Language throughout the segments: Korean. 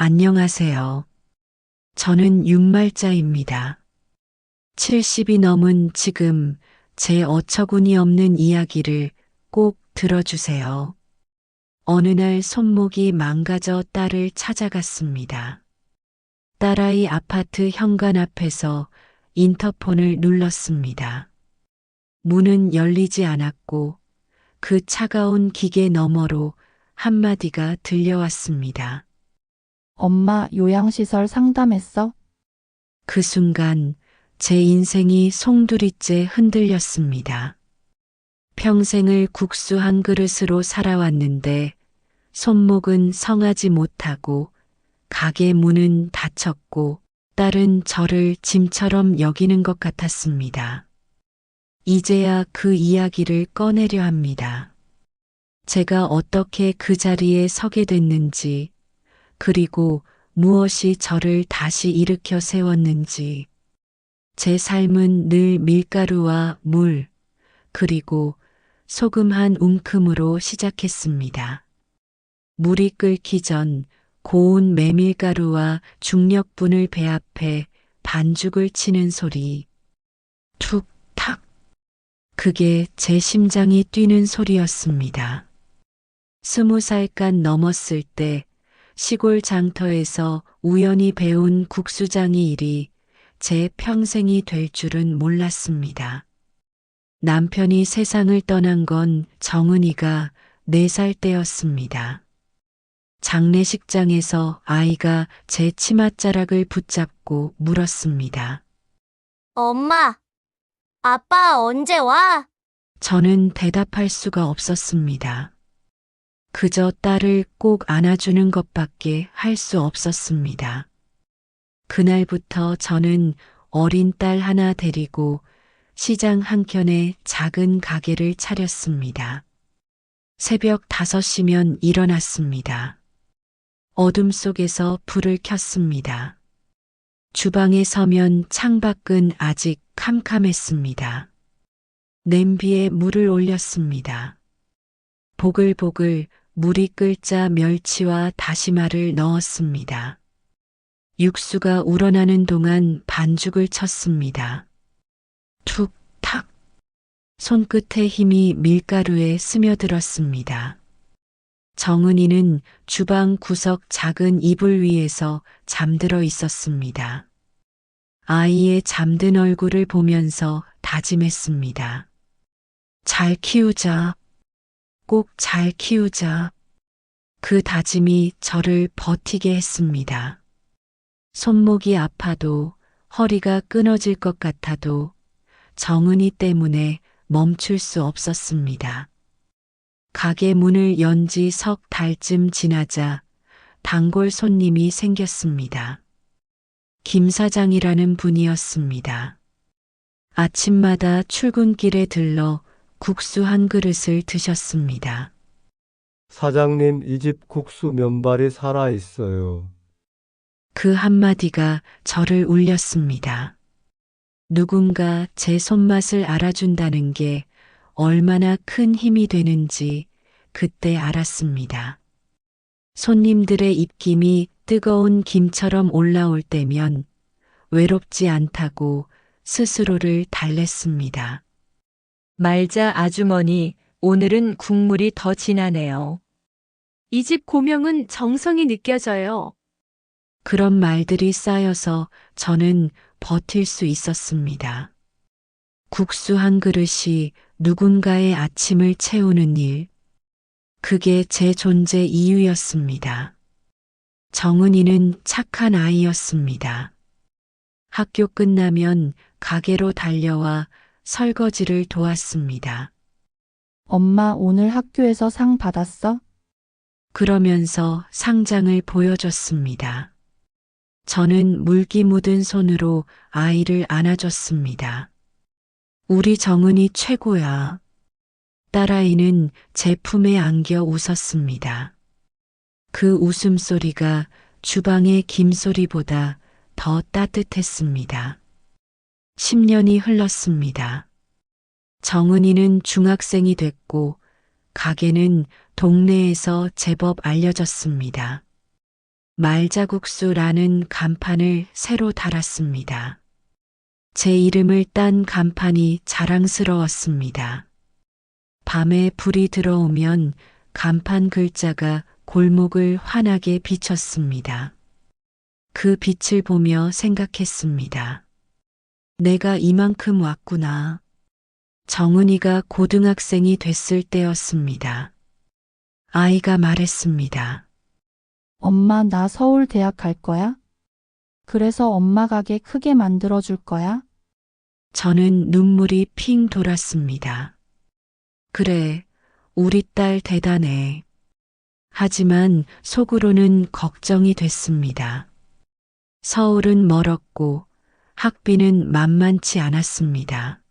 안녕하세요. 저는 윤말자입니다. 70이 넘은 지금 제 어처구니 없는 이야기를 꼭 들어주세요. 어느 날 손목이 망가져 딸을 찾아갔습니다. 딸아이 아파트 현관 앞에서 인터폰을 눌렀습니다. 문은 열리지 않았고 그 차가운 기계 너머로 한마디가 들려왔습니다. 엄마 요양시설 상담했어? 그 순간 제 인생이 송두리째 흔들렸습니다. 평생을 국수 한 그릇으로 살아왔는데 손목은 성하지 못하고 가게 문은 닫혔고 딸은 저를 짐처럼 여기는 것 같았습니다. 이제야 그 이야기를 꺼내려 합니다. 제가 어떻게 그 자리에 서게 됐는지, 그리고 무엇이 저를 다시 일으켜 세웠는지, 제 삶은 늘 밀가루와 물, 그리고 소금 한 움큼으로 시작했습니다. 물이 끓기 전 고운 메밀가루와 중력분을 배합해 반죽을 치는 소리. 툭탁. 그게 제 심장이 뛰는 소리였습니다. 20살간 넘었을 때 시골 장터에서 우연히 배운 국수장이 일이 제 평생이 될 줄은 몰랐습니다. 남편이 세상을 떠난 건 정은이가 4살 때였습니다. 장례식장에서 아이가 제 치맛자락을 붙잡고 물었습니다. 엄마, 아빠 언제 와? 저는 대답할 수가 없었습니다. 그저 딸을 꼭 안아주는 것밖에 할 수 없었습니다. 그날부터 저는 어린 딸 하나 데리고 시장 한켠에 작은 가게를 차렸습니다. 새벽 5시면 일어났습니다. 어둠 속에서 불을 켰습니다. 주방에 서면 창밖은 아직 캄캄했습니다. 냄비에 물을 올렸습니다. 보글보글 물이 끓자 멸치와 다시마를 넣었습니다. 육수가 우러나는 동안 반죽을 쳤습니다. 툭탁. 손끝의 힘이 밀가루에 스며들었습니다. 정은이는 주방 구석 작은 이불 위에서 잠들어 있었습니다. 아이의 잠든 얼굴을 보면서 다짐했습니다. 잘 키우자. 꼭 잘 키우자. 그 다짐이 저를 버티게 했습니다. 손목이 아파도 허리가 끊어질 것 같아도 정은이 때문에 멈출 수 없었습니다. 가게 문을 연 지 석 달쯤 지나자 단골 손님이 생겼습니다. 김 사장이라는 분이었습니다. 아침마다 출근길에 들러 국수 한 그릇을 드셨습니다. 사장님, 이 집 국수 면발이 살아있어요. 그 한마디가 저를 울렸습니다. 누군가 제 손맛을 알아준다는 게 얼마나 큰 힘이 되는지 그때 알았습니다. 손님들의 입김이 뜨거운 김처럼 올라올 때면 외롭지 않다고 스스로를 달랬습니다. 말자 아주머니, 오늘은 국물이 더 진하네요. 이 집 고명은 정성이 느껴져요. 그런 말들이 쌓여서 저는 버틸 수 있었습니다. 국수 한 그릇이 누군가의 아침을 채우는 일, 그게 제 존재 이유였습니다. 정은이는 착한 아이였습니다. 학교 끝나면 가게로 달려와 설거지를 도왔습니다. 엄마 오늘 학교에서 상 받았어? 그러면서 상장을 보여줬습니다. 저는 물기 묻은 손으로 아이를 안아줬습니다. 우리 정은이 최고야. 딸아이는 제 품에 안겨 웃었습니다. 그 웃음소리가 주방의 김소리보다 더 따뜻했습니다. 10년이 흘렀습니다. 정은이는 중학생이 됐고 가게는 동네에서 제법 알려졌습니다. 말자국수라는 간판을 새로 달았습니다. 제 이름을 딴 간판이 자랑스러웠습니다. 밤에 불이 들어오면 간판 글자가 골목을 환하게 비쳤습니다. 그 빛을 보며 생각했습니다. 내가 이만큼 왔구나. 정은이가 고등학생이 됐을 때였습니다. 아이가 말했습니다. 엄마, 나 서울 대학 갈 거야? 그래서 엄마 가게 크게 만들어 줄 거야? 저는 눈물이 핑 돌았습니다. 그래, 우리 딸 대단해. 하지만 속으로는 걱정이 됐습니다. 서울은 멀었고 학비는 만만치 않았습니다.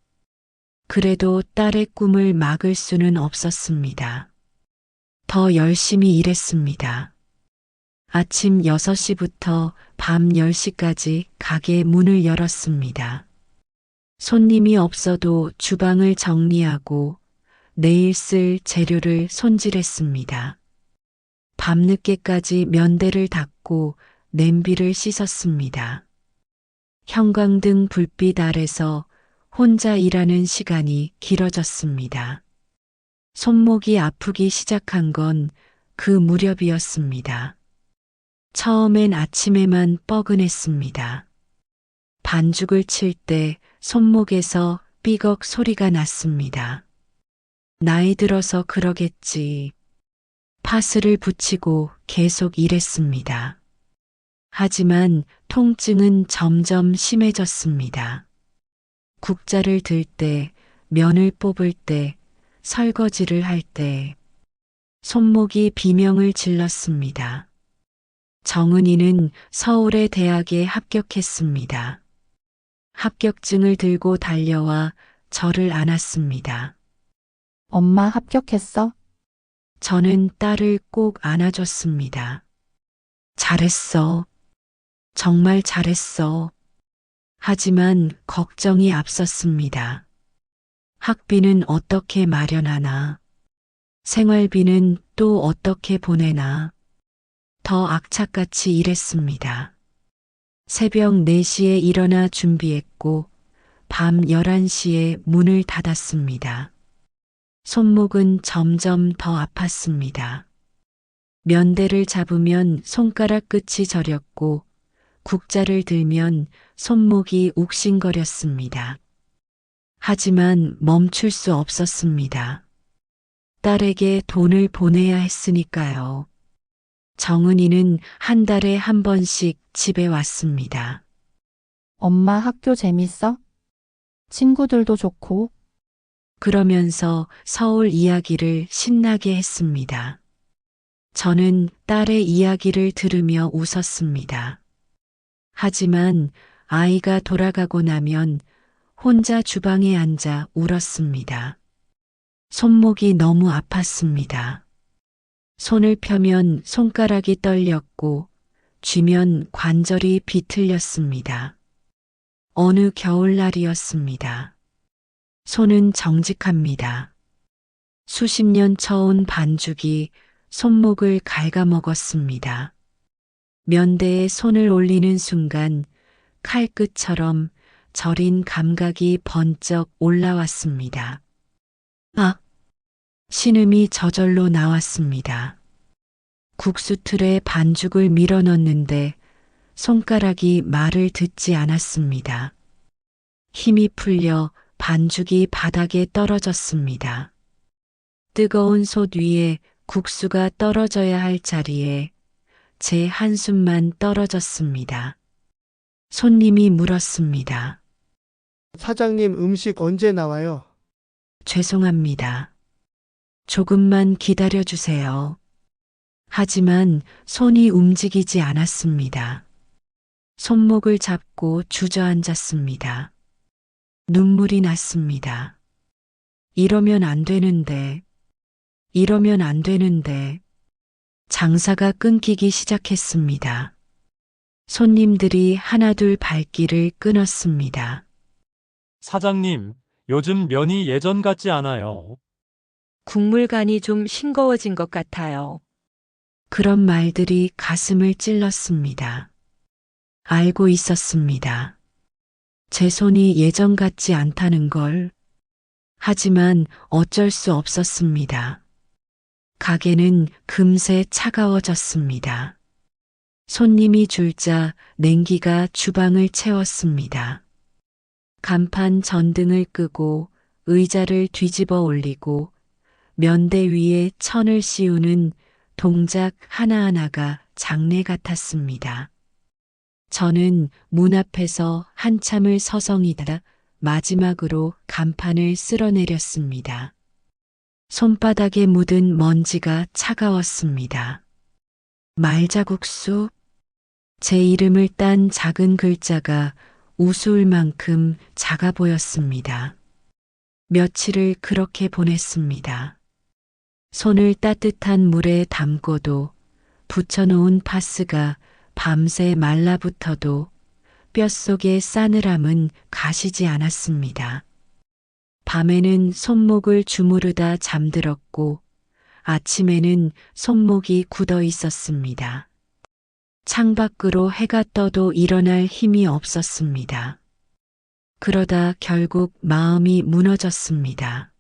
그래도 딸의 꿈을 막을 수는 없었습니다. 더 열심히 일했습니다. 아침 6시부터 밤 10시까지 가게 문을 열었습니다. 손님이 없어도 주방을 정리하고 내일 쓸 재료를 손질했습니다. 밤늦게까지 면대를 닦고 냄비를 씻었습니다. 형광등 불빛 아래서 혼자 일하는 시간이 길어졌습니다. 손목이 아프기 시작한 건 그 무렵이었습니다. 처음엔 아침에만 뻐근했습니다. 반죽을 칠 때 손목에서 삐걱 소리가 났습니다. 나이 들어서 그러겠지. 파스를 붙이고 계속 일했습니다. 하지만 통증은 점점 심해졌습니다. 국자를 들 때, 면을 뽑을 때, 설거지를 할 때, 손목이 비명을 질렀습니다. 정은이는 서울의 대학에 합격했습니다. 합격증을 들고 달려와 저를 안았습니다. 엄마 합격했어? 저는 딸을 꼭 안아줬습니다. 잘했어. 정말 잘했어. 하지만 걱정이 앞섰습니다. 학비는 어떻게 마련하나? 생활비는 또 어떻게 보내나? 더 악착같이 일했습니다. 새벽 4시에 일어나 준비했고 밤 11시에 문을 닫았습니다. 손목은 점점 더 아팠습니다. 면대를 잡으면 손가락 끝이 저렸고 국자를 들면 손목이 욱신거렸습니다. 하지만 멈출 수 없었습니다. 딸에게 돈을 보내야 했으니까요. 정은이는 한 달에 한 번씩 집에 왔습니다. 엄마 학교 재밌어? 친구들도 좋고. 그러면서 서울 이야기를 신나게 했습니다. 저는 딸의 이야기를 들으며 웃었습니다. 하지만 아이가 돌아가고 나면 혼자 주방에 앉아 울었습니다. 손목이 너무 아팠습니다. 손을 펴면 손가락이 떨렸고 쥐면 관절이 비틀렸습니다. 어느 겨울날이었습니다. 손은 정직합니다. 수십 년 쳐온 반죽이 손목을 갉아먹었습니다. 면대에 손을 올리는 순간 칼끝처럼 저린 감각이 번쩍 올라왔습니다. 아! 신음이 저절로 나왔습니다. 국수틀에 반죽을 밀어 넣는데 손가락이 말을 듣지 않았습니다. 힘이 풀려 반죽이 바닥에 떨어졌습니다. 뜨거운 솥 위에 국수가 떨어져야 할 자리에 제 한숨만 떨어졌습니다. 손님이 물었습니다. 사장님 음식 언제 나와요? 죄송합니다. 조금만 기다려 주세요. 하지만 손이 움직이지 않았습니다. 손목을 잡고 주저앉았습니다. 눈물이 났습니다. 이러면 안 되는데, 이러면 안 되는데, 장사가 끊기기 시작했습니다. 손님들이 하나둘 발길을 끊었습니다. 사장님, 요즘 면이 예전 같지 않아요. 국물간이 좀 싱거워진 것 같아요. 그런 말들이 가슴을 찔렀습니다. 알고 있었습니다. 제 손이 예전 같지 않다는 걸. 하지만 어쩔 수 없었습니다. 가게는 금세 차가워졌습니다. 손님이 줄자 냉기가 주방을 채웠습니다. 간판 전등을 끄고 의자를 뒤집어 올리고 면대 위에 천을 씌우는 동작 하나하나가 장례 같았습니다. 저는 문 앞에서 한참을 서성이다 마지막으로 간판을 쓸어내렸습니다. 손바닥에 묻은 먼지가 차가웠습니다. 말자국수? 제 이름을 딴 작은 글자가 우스울 만큼 작아 보였습니다. 며칠을 그렇게 보냈습니다. 손을 따뜻한 물에 담궈도 붙여놓은 파스가 밤새 말라붙어도 뼛속의 싸늘함은 가시지 않았습니다. 밤에는 손목을 주무르다 잠들었고 아침에는 손목이 굳어 있었습니다. 창밖으로 해가 떠도 일어날 힘이 없었습니다. 그러다 결국 마음이 무너졌습니다.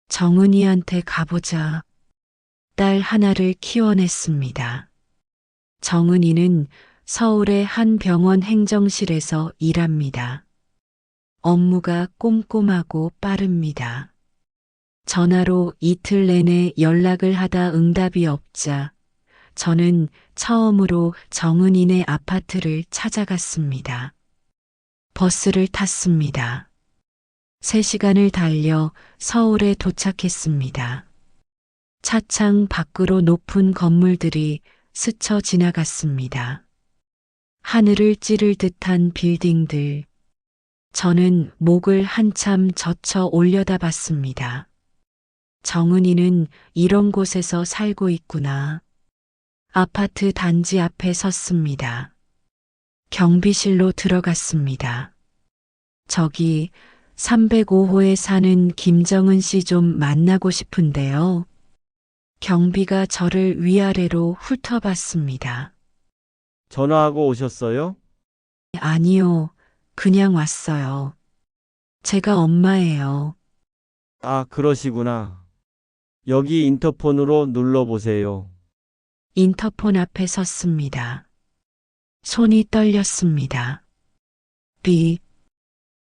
정은이한테 가보자. 딸 하나를 키워냈습니다. 정은이는 서울의 한 병원 행정실에서 일합니다. 업무가 꼼꼼하고 빠릅니다. 전화로 이틀 내내 연락을 하다 응답이 없자 저는 처음으로 정은이네 아파트를 찾아갔습니다. 버스를 탔습니다. 3시간을 달려 서울에 도착했습니다. 차창 밖으로 높은 건물들이 스쳐 지나갔습니다. 하늘을 찌를 듯한 빌딩들. 저는 목을 한참 젖혀 올려다봤습니다. 정은이는 이런 곳에서 살고 있구나. 아파트 단지 앞에 섰습니다. 경비실로 들어갔습니다. 저기 305호에 사는 김정은 씨 좀 만나고 싶은데요. 경비가 저를 위아래로 훑어봤습니다. 전화하고 오셨어요? 아니요, 그냥 왔어요. 제가 엄마예요. 아, 그러시구나. 여기 인터폰으로 눌러보세요. 인터폰 앞에 섰습니다. 손이 떨렸습니다. 삐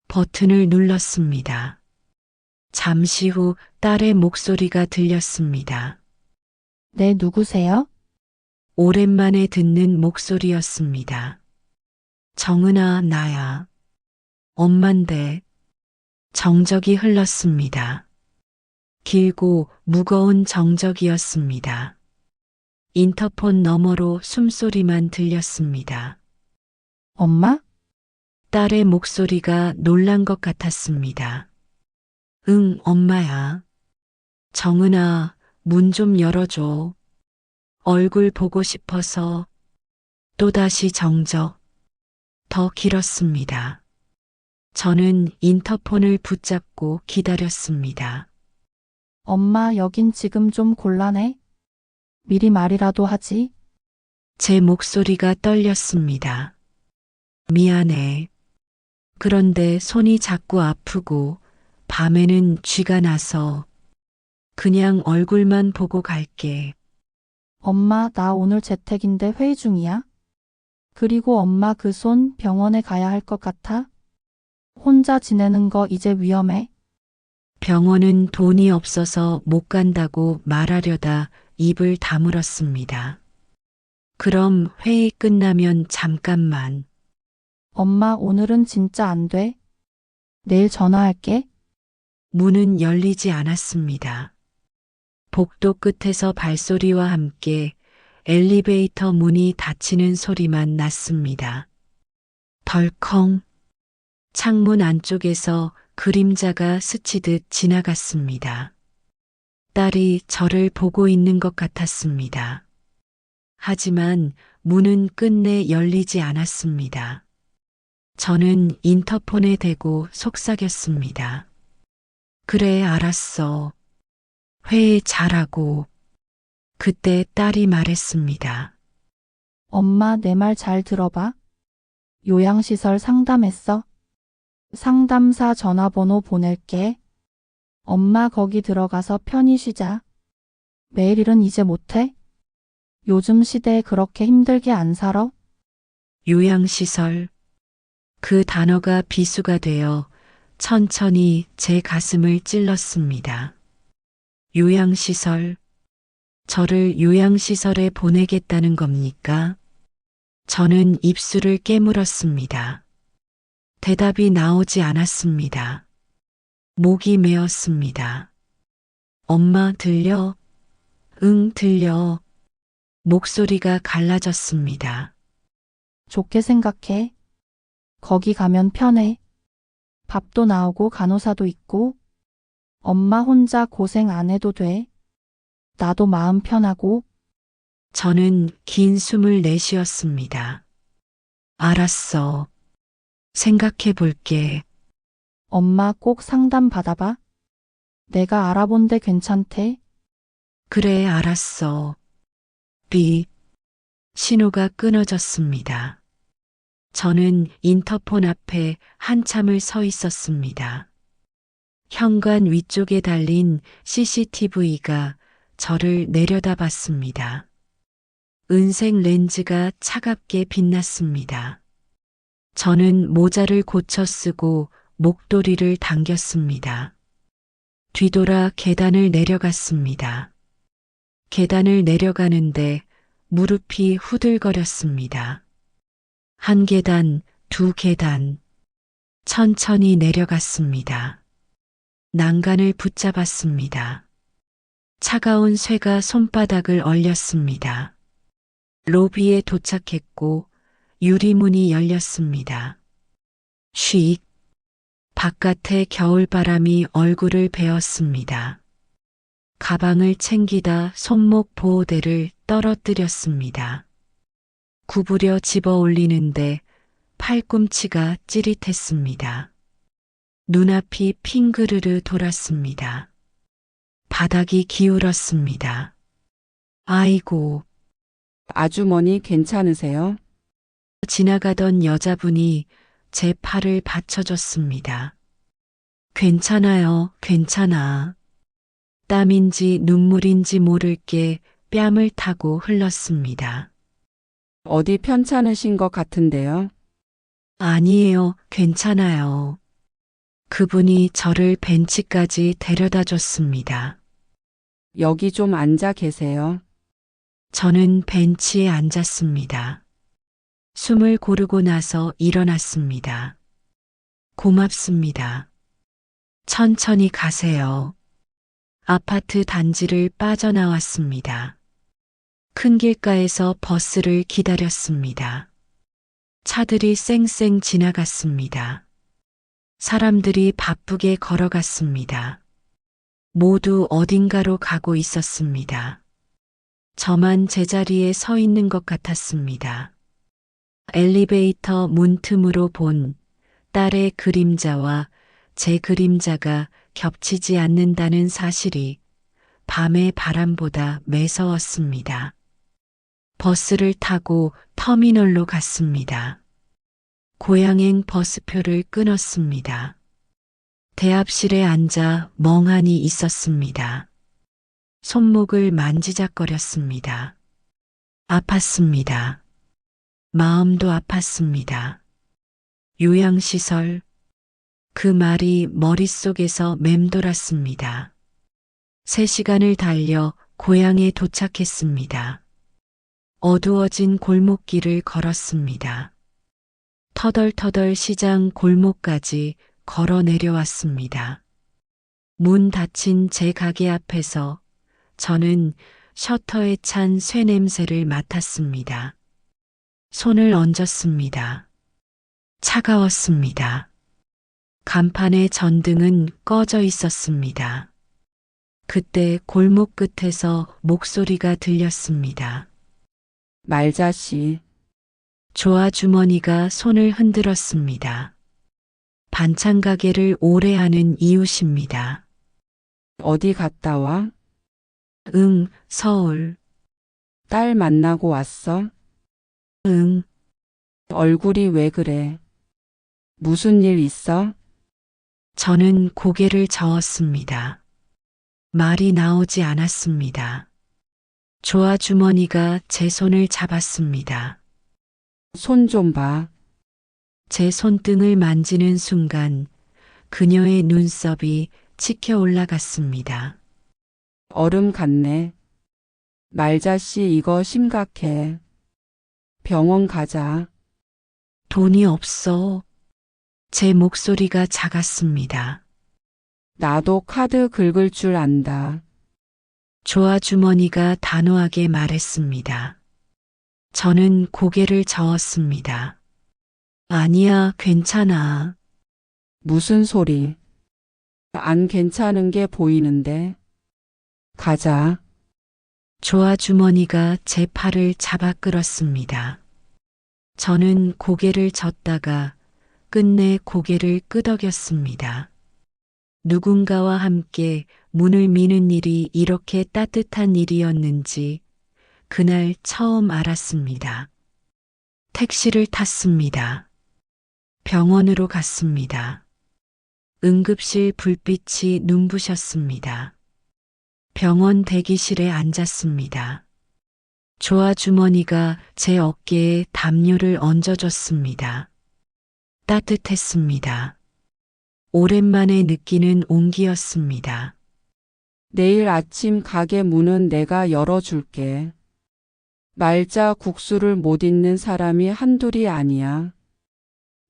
버튼을 눌렀습니다. 잠시 후 딸의 목소리가 들렸습니다. 네, 누구세요? 오랜만에 듣는 목소리였습니다. 정은아, 나야. 엄만데. 정적이 흘렀습니다. 길고 무거운 정적이었습니다. 인터폰 너머로 숨소리만 들렸습니다. 엄마? 딸의 목소리가 놀란 것 같았습니다. 응, 엄마야. 정은아, 문 좀 열어줘. 얼굴 보고 싶어서. 또다시 정적. 더 길었습니다. 저는 인터폰을 붙잡고 기다렸습니다. 엄마, 여긴 지금 좀 곤란해. 미리 말이라도 하지. 제 목소리가 떨렸습니다. 미안해. 그런데 손이 자꾸 아프고 밤에는 쥐가 나서 그냥 얼굴만 보고 갈게. 엄마, 나 오늘 재택인데 회의 중이야. 그리고 엄마 그 손 병원에 가야 할 것 같아. 혼자 지내는 거 이제 위험해. 병원은 돈이 없어서 못 간다고 말하려다 입을 다물었습니다. 그럼 회의 끝나면 잠깐만. 엄마, 오늘은 진짜 안 돼. 내일 전화할게. 문은 열리지 않았습니다. 복도 끝에서 발소리와 함께 엘리베이터 문이 닫히는 소리만 났습니다. 덜컹. 창문 안쪽에서 그림자가 스치듯 지나갔습니다. 딸이 저를 보고 있는 것 같았습니다. 하지만 문은 끝내 열리지 않았습니다. 저는 인터폰에 대고 속삭였습니다. 그래, 알았어. 회의 잘하고. 그때 딸이 말했습니다. 엄마, 내 말 잘 들어봐. 요양시설 상담했어. 상담사 전화번호 보낼게. 엄마, 거기 들어가서 편히 쉬자. 매일 일은 이제 못해? 요즘 시대에 그렇게 힘들게 안 살아? 요양시설. 그 단어가 비수가 되어 천천히 제 가슴을 찔렀습니다. 요양시설. 저를 요양시설에 보내겠다는 겁니까? 저는 입술을 깨물었습니다. 대답이 나오지 않았습니다. 목이 메었습니다. 엄마, 들려? 응, 들려. 목소리가 갈라졌습니다. 좋게 생각해. 거기 가면 편해. 밥도 나오고 간호사도 있고. 엄마 혼자 고생 안 해도 돼. 나도 마음 편하고. 저는 긴 숨을 내쉬었습니다. 알았어. 생각해 볼게. 엄마 꼭 상담 받아봐. 내가 알아본 데 괜찮대. 그래, 알았어. 삐. 신호가 끊어졌습니다. 저는 인터폰 앞에 한참을 서 있었습니다. 현관 위쪽에 달린 CCTV가 저를 내려다봤습니다. 은색 렌즈가 차갑게 빛났습니다. 저는 모자를 고쳐 쓰고 목도리를 당겼습니다. 뒤돌아 계단을 내려갔습니다. 계단을 내려가는데 무릎이 후들거렸습니다. 한 계단, 두 계단. 천천히 내려갔습니다. 난간을 붙잡았습니다. 차가운 쇠가 손바닥을 얼렸습니다. 로비에 도착했고 유리문이 열렸습니다. 쉿. 바깥의 겨울바람이 얼굴을 베었습니다. 가방을 챙기다 손목 보호대를 떨어뜨렸습니다. 구부려 집어 올리는데 팔꿈치가 찌릿했습니다. 눈앞이 핑그르르 돌았습니다. 바닥이 기울었습니다. 아이고. 아주머니 괜찮으세요? 지나가던 여자분이 제 팔을 받쳐줬습니다. 괜찮아요, 괜찮아. 땀인지 눈물인지 모를 게 뺨을 타고 흘렀습니다. 어디 편찮으신 것 같은데요? 아니에요, 괜찮아요. 그분이 저를 벤치까지 데려다 줬습니다. 여기 좀 앉아 계세요. 저는 벤치에 앉았습니다. 숨을 고르고 나서 일어났습니다. 고맙습니다. 천천히 가세요. 아파트 단지를 빠져나왔습니다. 큰 길가에서 버스를 기다렸습니다. 차들이 쌩쌩 지나갔습니다. 사람들이 바쁘게 걸어갔습니다. 모두 어딘가로 가고 있었습니다. 저만 제자리에 서 있는 것 같았습니다. 엘리베이터 문틈으로 본 딸의 그림자와 제 그림자가 겹치지 않는다는 사실이 밤의 바람보다 매서웠습니다. 버스를 타고 터미널로 갔습니다. 고양행 버스표를 끊었습니다. 대합실에 앉아 멍하니 있었습니다. 손목을 만지작거렸습니다. 아팠습니다. 마음도 아팠습니다. 요양시설. 그 말이 머릿속에서 맴돌았습니다. 3시간을 달려 고향에 도착했습니다. 어두워진 골목길을 걸었습니다. 터덜터덜 시장 골목까지 걸어 내려왔습니다. 문 닫힌 제 가게 앞에서 저는 셔터에 찬 쇠 냄새를 맡았습니다. 손을 얹었습니다. 차가웠습니다. 간판의 전등은 꺼져 있었습니다. 그때 골목 끝에서 목소리가 들렸습니다. 말자씨. 조아주머니가 손을 흔들었습니다. 반찬 가게를 오래 하는 이웃입니다. 어디 갔다 와? 응, 서울. 딸 만나고 왔어? 응, 얼굴이 왜 그래? 무슨 일 있어? 저는 고개를 저었습니다. 말이 나오지 않았습니다. 조아 주머니가 제 손을 잡았습니다. 손 좀 봐. 제 손등을 만지는 순간 그녀의 눈썹이 치켜 올라갔습니다. 얼음 같네. 말자씨, 이거 심각해. 병원 가자. 돈이 없어. 제 목소리가 작았습니다. 나도 카드 긁을 줄 안다. 조아 주머니가 단호하게 말했습니다. 저는 고개를 저었습니다. 아니야, 괜찮아. 무슨 소리? 안 괜찮은 게 보이는데. 가자. 조아 주머니가 제 팔을 잡아 끌었습니다. 저는 고개를 젓다가 끝내 고개를 끄덕였습니다. 누군가와 함께 문을 미는 일이 이렇게 따뜻한 일이었는지 그날 처음 알았습니다. 택시를 탔습니다. 병원으로 갔습니다. 응급실 불빛이 눈부셨습니다. 병원 대기실에 앉았습니다. 조아 주머니가 제 어깨에 담요를 얹어줬습니다. 따뜻했습니다. 오랜만에 느끼는 온기였습니다. 내일 아침 가게 문은 내가 열어줄게. 말자 국수를 못 잊는 사람이 한둘이 아니야.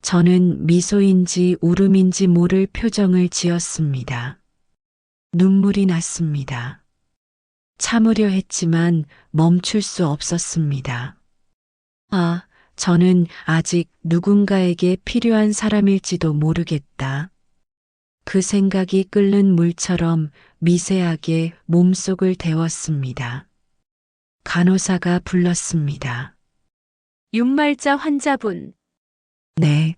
저는 미소인지 울음인지 모를 표정을 지었습니다. 눈물이 났습니다. 참으려 했지만 멈출 수 없었습니다. 아, 저는 아직 누군가에게 필요한 사람일지도 모르겠다. 그 생각이 끓는 물처럼 미세하게 몸속을 데웠습니다. 간호사가 불렀습니다. 윤말자 환자분. 네.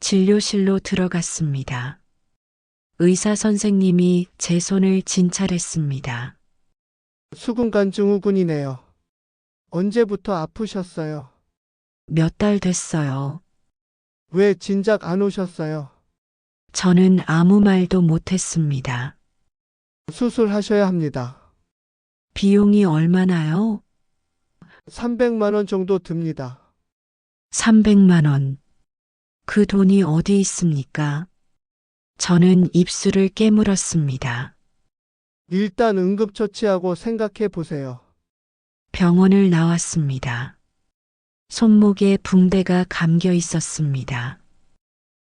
진료실로 들어갔습니다. 의사 선생님이 제 손을 진찰했습니다. 수근관 증후군이네요. 언제부터 아프셨어요? 몇 달 됐어요. 왜 진작 안 오셨어요? 저는 아무 말도 못했습니다. 수술하셔야 합니다. 비용이 얼마나요? 300만 원 정도 듭니다. 300만 원. 그 돈이 어디 있습니까? 저는 입술을 깨물었습니다. 일단 응급처치하고 생각해 보세요. 병원을 나왔습니다. 손목에 붕대가 감겨 있었습니다.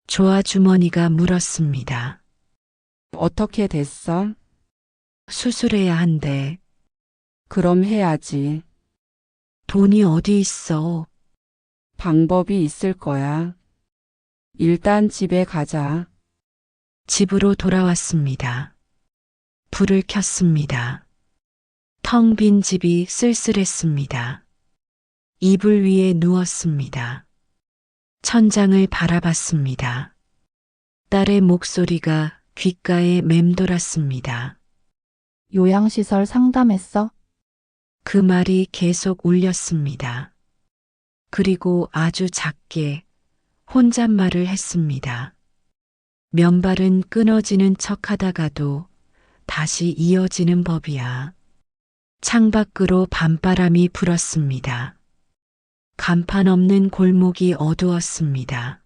조아 주머니가 물었습니다. 어떻게 됐어? 수술해야 한대. 그럼 해야지. 돈이 어디 있어? 방법이 있을 거야. 일단 집에 가자. 집으로 돌아왔습니다. 불을 켰습니다. 텅 빈 집이 쓸쓸했습니다. 이불 위에 누웠습니다. 천장을 바라봤습니다. 딸의 목소리가 귓가에 맴돌았습니다. 요양시설 상담했어? 그 말이 계속 울렸습니다. 그리고 아주 작게 혼잣말을 했습니다. 면발은 끊어지는 척 하다가도 다시 이어지는 법이야. 창밖으로 밤바람이 불었습니다. 간판 없는 골목이 어두웠습니다.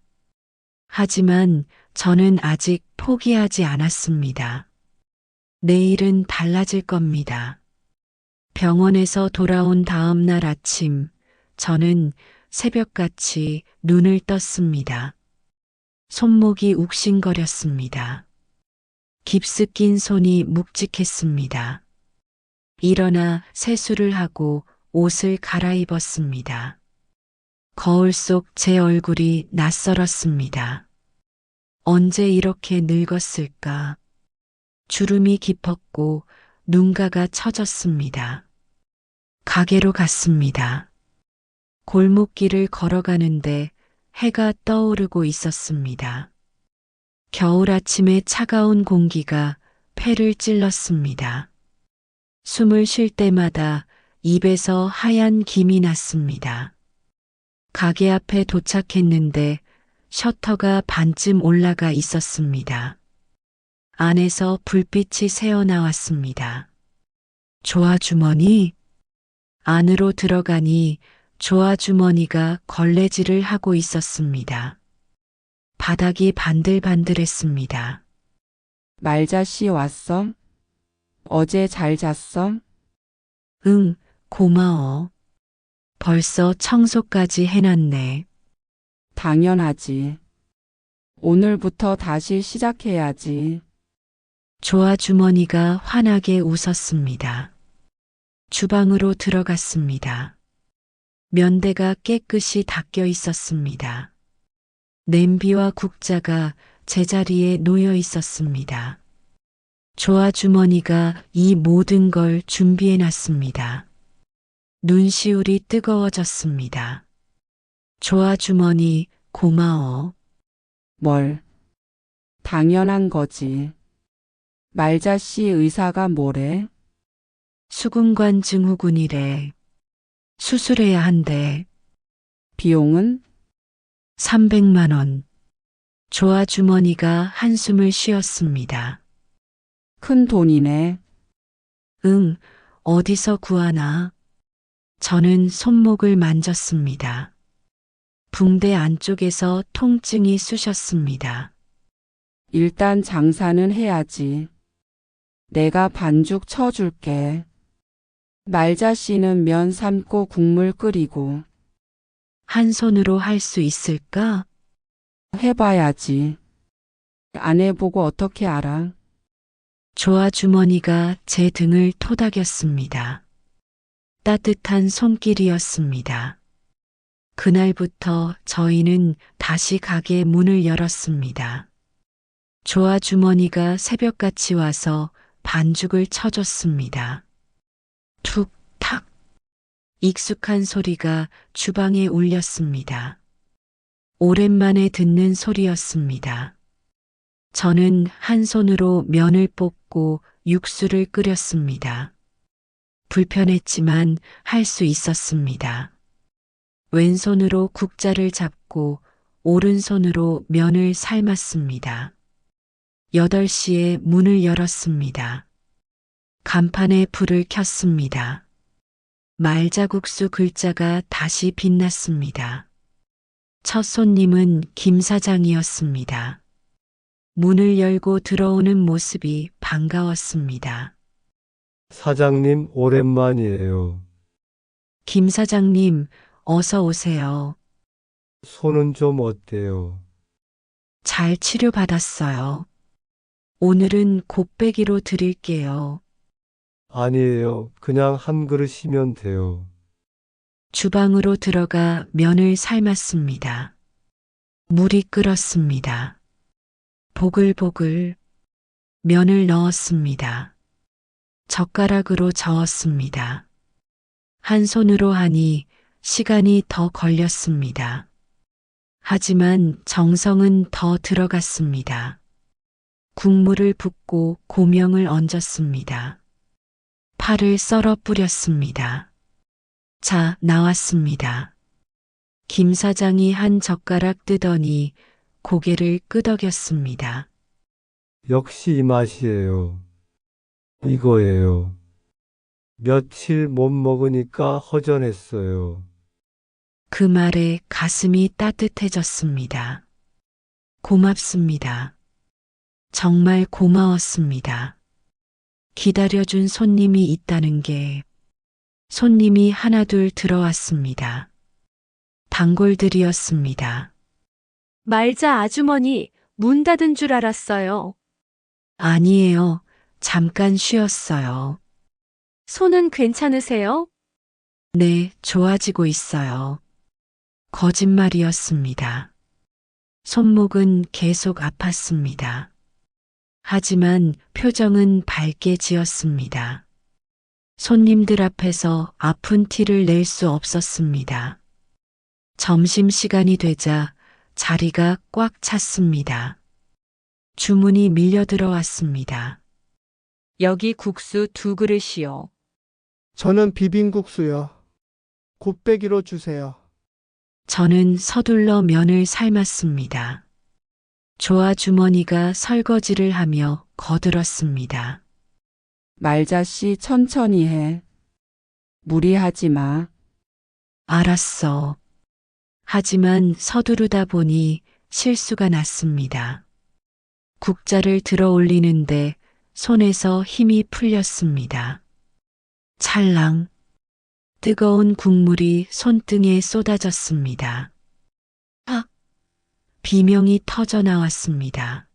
하지만 저는 아직 포기하지 않았습니다. 내일은 달라질 겁니다. 병원에서 돌아온 다음 날 아침, 저는 새벽같이 눈을 떴습니다. 손목이 욱신거렸습니다. 깁스 낀 손이 묵직했습니다. 일어나 세수를 하고 옷을 갈아입었습니다. 거울 속 제 얼굴이 낯설었습니다. 언제 이렇게 늙었을까? 주름이 깊었고 눈가가 처졌습니다. 가게로 갔습니다. 골목길을 걸어가는데 해가 떠오르고 있었습니다. 겨울 아침의 차가운 공기가 폐를 찔렀습니다. 숨을 쉴 때마다 입에서 하얀 김이 났습니다. 가게 앞에 도착했는데 셔터가 반쯤 올라가 있었습니다. 안에서 불빛이 새어나왔습니다. 조아주머니? 안으로 들어가니 조아주머니가 걸레질을 하고 있었습니다. 바닥이 반들반들했습니다. 말자씨 왔어? 어제 잘 잤어? 응, 고마워. 벌써 청소까지 해놨네. 당연하지. 오늘부터 다시 시작해야지. 조아주머니가 환하게 웃었습니다. 주방으로 들어갔습니다. 면대가 깨끗이 닦여 있었습니다. 냄비와 국자가 제자리에 놓여 있었습니다. 조아주머니가 이 모든 걸 준비해 놨습니다. 눈시울이 뜨거워졌습니다. 조아주머니 고마워. 뭘? 당연한 거지. 말자씨 의사가 뭐래? 수근관 증후군이래. 수술해야 한대. 비용은? 300만 원. 조아주머니가 한숨을 쉬었습니다. 큰 돈이네. 응, 어디서 구하나? 저는 손목을 만졌습니다. 붕대 안쪽에서 통증이 쑤셨습니다. 일단 장사는 해야지. 내가 반죽 쳐줄게. 말자씨는 면 삶고 국물 끓이고. 한 손으로 할 수 있을까? 해봐야지. 안 해보고 어떻게 알아? 조아주머니가 제 등을 토닥였습니다. 따뜻한 손길이었습니다. 그날부터 저희는 다시 가게 문을 열었습니다. 조아주머니가 새벽같이 와서 반죽을 쳐줬습니다. 툭탁. 익숙한 소리가 주방에 울렸습니다. 오랜만에 듣는 소리였습니다. 저는 한 손으로 면을 뽑고 육수를 끓였습니다. 불편했지만 할 수 있었습니다. 왼손으로 국자를 잡고 오른손으로 면을 삶았습니다. 8시에 문을 열었습니다. 간판에 불을 켰습니다. 말자국수 글자가 다시 빛났습니다. 첫 손님은 김 사장이었습니다. 문을 열고 들어오는 모습이 반가웠습니다. 사장님, 오랜만이에요. 김 사장님, 어서 오세요. 손은 좀 어때요? 잘 치료받았어요. 오늘은 곱빼기로 드릴게요. 아니에요. 그냥 한 그릇이면 돼요. 주방으로 들어가 면을 삶았습니다. 물이 끓었습니다. 보글보글 면을 넣었습니다. 젓가락으로 저었습니다. 한 손으로 하니 시간이 더 걸렸습니다. 하지만 정성은 더 들어갔습니다. 국물을 붓고 고명을 얹었습니다. 파를 썰어 뿌렸습니다. 자, 나왔습니다. 김 사장이 한 젓가락 뜨더니 고개를 끄덕였습니다. 역시 이 맛이에요. 이거예요. 며칠 못 먹으니까 허전했어요. 그 말에 가슴이 따뜻해졌습니다. 고맙습니다. 정말 고마웠습니다. 기다려준 손님이 있다는 게 손님이 하나둘 들어왔습니다. 단골들이었습니다. 말자 아주머니, 문 닫은 줄 알았어요. 아니에요. 잠깐 쉬었어요. 손은 괜찮으세요? 네, 좋아지고 있어요. 거짓말이었습니다. 손목은 계속 아팠습니다. 하지만 표정은 밝게 지었습니다. 손님들 앞에서 아픈 티를 낼 수 없었습니다. 점심시간이 되자 자리가 꽉 찼습니다. 주문이 밀려 들어왔습니다. 여기 국수 2 그릇이요. 저는 비빔국수요. 곱빼기로 주세요. 저는 서둘러 면을 삶았습니다. 조아 주머니가 설거지를 하며 거들었습니다. 말자씨 천천히 해. 무리하지 마. 알았어. 하지만 서두르다 보니 실수가 났습니다. 국자를 들어 올리는데 손에서 힘이 풀렸습니다. 찰랑. 뜨거운 국물이 손등에 쏟아졌습니다. 팍! 비명이 터져 나왔습니다.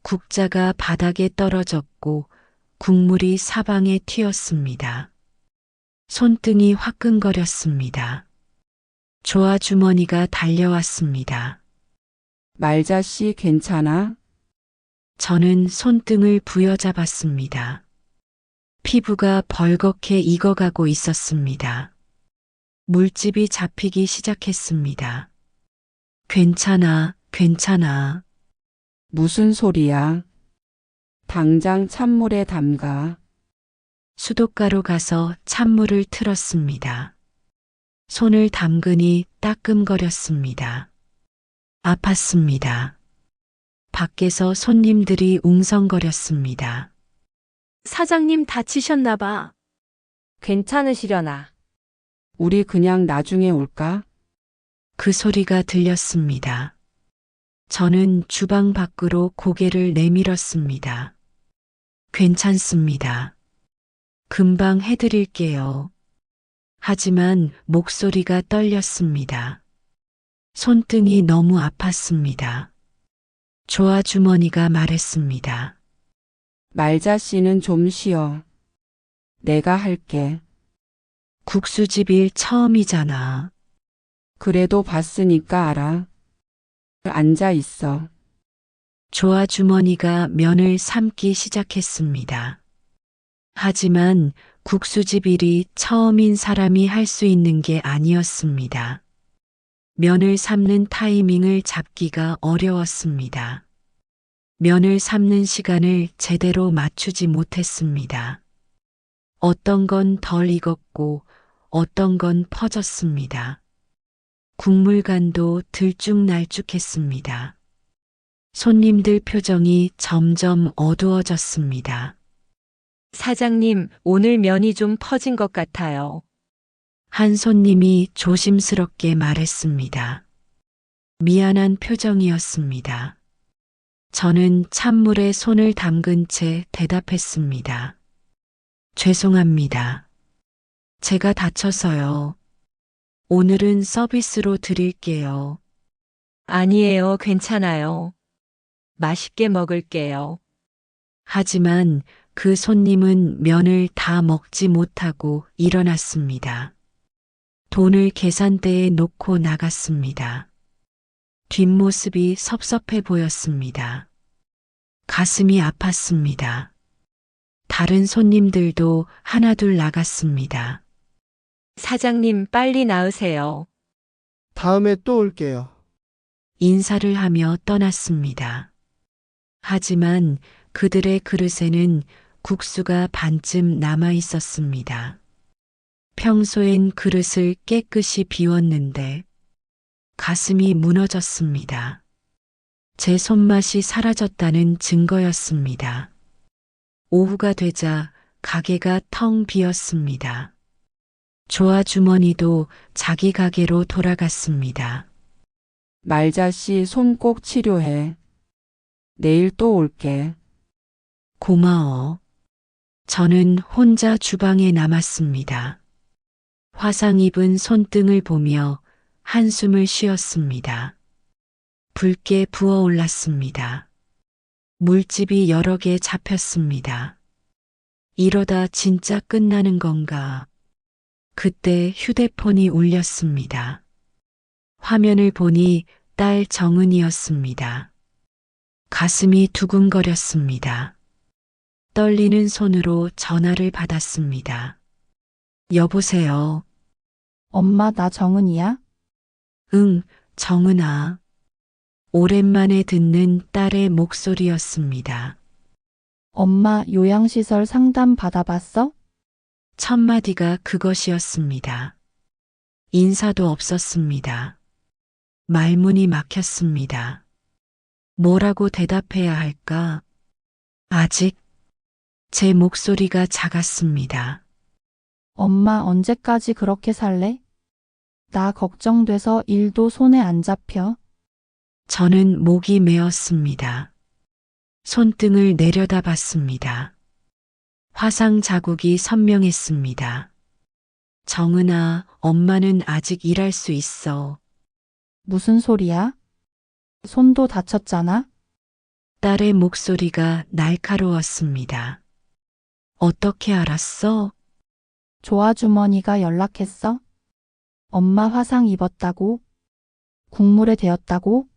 국자가 바닥에 떨어졌고 국물이 사방에 튀었습니다. 손등이 화끈거렸습니다. 조아 주머니가 달려왔습니다. 말자씨 괜찮아? 저는 손등을 부여잡았습니다. 피부가 벌겋게 익어가고 있었습니다. 물집이 잡히기 시작했습니다. 괜찮아, 괜찮아. 무슨 소리야? 당장 찬물에 담가. 수도가로 가서 찬물을 틀었습니다. 손을 담그니 따끔거렸습니다. 아팠습니다. 밖에서 손님들이 웅성거렸습니다. 사장님 다치셨나 봐. 괜찮으시려나? 우리 그냥 나중에 올까? 그 소리가 들렸습니다. 저는 주방 밖으로 고개를 내밀었습니다. 괜찮습니다. 금방 해드릴게요. 하지만 목소리가 떨렸습니다. 손등이 너무 아팠습니다. 조아 주머니가 말했습니다. 말자씨는 좀 쉬어. 내가 할게. 국수집 일 처음이잖아. 그래도 봤으니까 알아. 앉아 있어. 조아 주머니가 면을 삶기 시작했습니다. 하지만 국수집 일이 처음인 사람이 할 수 있는 게 아니었습니다. 면을 삶는 타이밍을 잡기가 어려웠습니다. 면을 삶는 시간을 제대로 맞추지 못했습니다. 어떤 건 덜 익었고 어떤 건 퍼졌습니다. 국물간도 들쭉날쭉했습니다. 손님들 표정이 점점 어두워졌습니다. 사장님, 오늘 면이 좀 퍼진 것 같아요. 한 손님이 조심스럽게 말했습니다. 미안한 표정이었습니다. 저는 찬물에 손을 담근 채 대답했습니다. 죄송합니다. 제가 다쳐서요. 오늘은 서비스로 드릴게요. 아니에요, 괜찮아요. 맛있게 먹을게요. 하지만 그 손님은 면을 다 먹지 못하고 일어났습니다. 돈을 계산대에 놓고 나갔습니다. 뒷모습이 섭섭해 보였습니다. 가슴이 아팠습니다. 다른 손님들도 하나둘 나갔습니다. 사장님, 빨리 나으세요. 다음에 또 올게요. 인사를 하며 떠났습니다. 하지만 그들의 그릇에는 국수가 반쯤 남아 있었습니다. 평소엔 그릇을 깨끗이 비웠는데 가슴이 무너졌습니다. 제 손맛이 사라졌다는 증거였습니다. 오후가 되자 가게가 텅 비었습니다. 조아 주머니도 자기 가게로 돌아갔습니다. 말자씨 손 꼭 치료해. 내일 또 올게. 고마워. 저는 혼자 주방에 남았습니다. 화상 입은 손등을 보며 한숨을 쉬었습니다. 붉게 부어올랐습니다. 물집이 여러 개 잡혔습니다. 이러다 진짜 끝나는 건가? 그때 휴대폰이 울렸습니다. 화면을 보니 딸 정은이었습니다. 가슴이 두근거렸습니다. 떨리는 손으로 전화를 받았습니다. 여보세요. 엄마, 나 정은이야? 응, 정은아. 오랜만에 듣는 딸의 목소리였습니다. 엄마, 요양시설 상담 받아봤어? 첫 마디가 그것이었습니다. 인사도 없었습니다. 말문이 막혔습니다. 뭐라고 대답해야 할까? 아직 제 목소리가 작았습니다. 엄마 언제까지 그렇게 살래? 나 걱정돼서 일도 손에 안 잡혀. 저는 목이 메었습니다. 손등을 내려다 봤습니다. 화상 자국이 선명했습니다. 정은아, 엄마는 아직 일할 수 있어. 무슨 소리야? 손도 다쳤잖아? 딸의 목소리가 날카로웠습니다. 어떻게 알았어? 조아주머니가 연락했어? 엄마 화상 입었다고? 국물에 데였다고?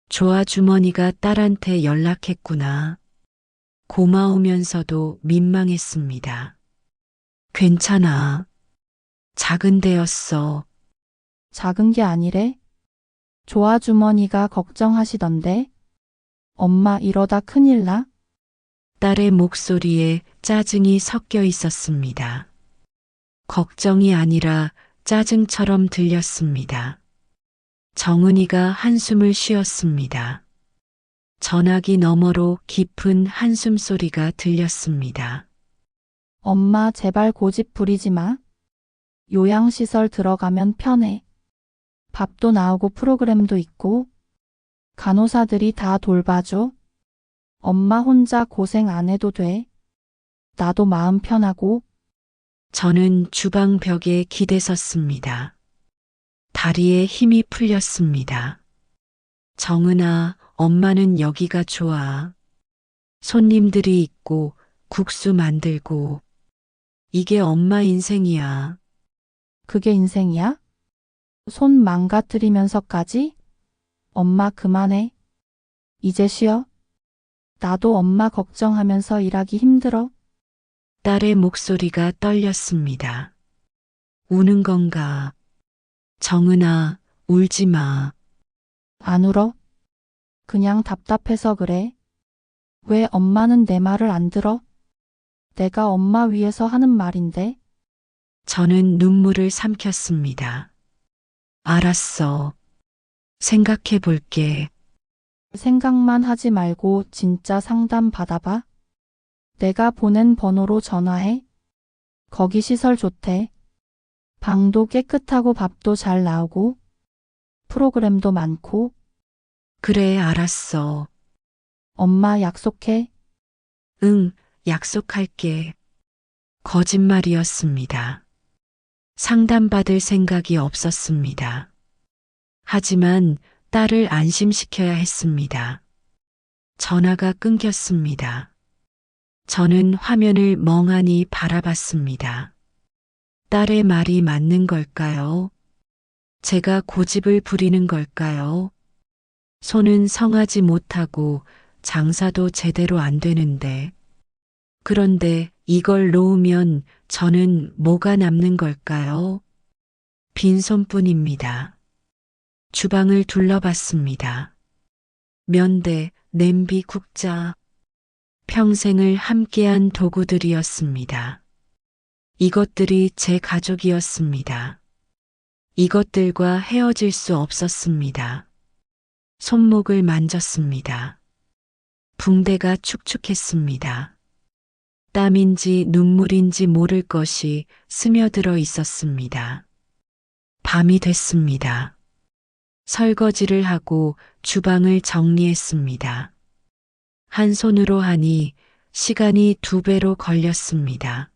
조아 주머니가 딸한테 연락했구나. 고마우면서도 민망했습니다. 괜찮아. 작은 데였어. 작은 게 아니래? 조아주머니가 걱정하시던데? 엄마 이러다 큰일 나? 딸의 목소리에 짜증이 섞여 있었습니다. 걱정이 아니라 짜증처럼 들렸습니다. 정은이가 한숨을 쉬었습니다. 전화기 너머로 깊은 한숨 소리가 들렸습니다. 엄마 제발 고집 부리지 마. 요양시설 들어가면 편해. 밥도 나오고 프로그램도 있고 간호사들이 다 돌봐줘. 엄마 혼자 고생 안 해도 돼. 나도 마음 편하고. 저는 주방 벽에 기대섰습니다. 다리에 힘이 풀렸습니다. 정은아, 엄마는 여기가 좋아. 손님들이 있고 국수 만들고. 이게 엄마 인생이야. 그게 인생이야? 손 망가뜨리면서까지? 엄마 그만해. 이제 쉬어. 나도 엄마 걱정하면서 일하기 힘들어. 딸의 목소리가 떨렸습니다. 우는 건가? 정은아, 울지 마. 안 울어? 그냥 답답해서 그래. 왜 엄마는 내 말을 안 들어? 내가 엄마 위해서 하는 말인데. 저는 눈물을 삼켰습니다. 알았어. 생각해 볼게. 생각만 하지 말고 진짜 상담 받아봐. 내가 보낸 번호로 전화해. 거기 시설 좋대. 방도 깨끗하고 밥도 잘 나오고 프로그램도 많고. 그래, 알았어. 엄마 약속해. 응, 약속할게. 거짓말이었습니다. 상담받을 생각이 없었습니다. 하지만 딸을 안심시켜야 했습니다. 전화가 끊겼습니다. 저는 화면을 멍하니 바라봤습니다. 딸의 말이 맞는 걸까요? 제가 고집을 부리는 걸까요? 손은 성하지 못하고 장사도 제대로 안 되는데. 그런데 이걸 놓으면 저는 뭐가 남는 걸까요? 빈손뿐입니다. 주방을 둘러봤습니다. 면대, 냄비, 국자. 평생을 함께한 도구들이었습니다. 이것들이 제 가족이었습니다. 이것들과 헤어질 수 없었습니다. 손목을 만졌습니다. 붕대가 축축했습니다. 땀인지 눈물인지 모를 것이 스며들어 있었습니다. 밤이 됐습니다. 설거지를 하고 주방을 정리했습니다. 한 손으로 하니 시간이 2배로 걸렸습니다.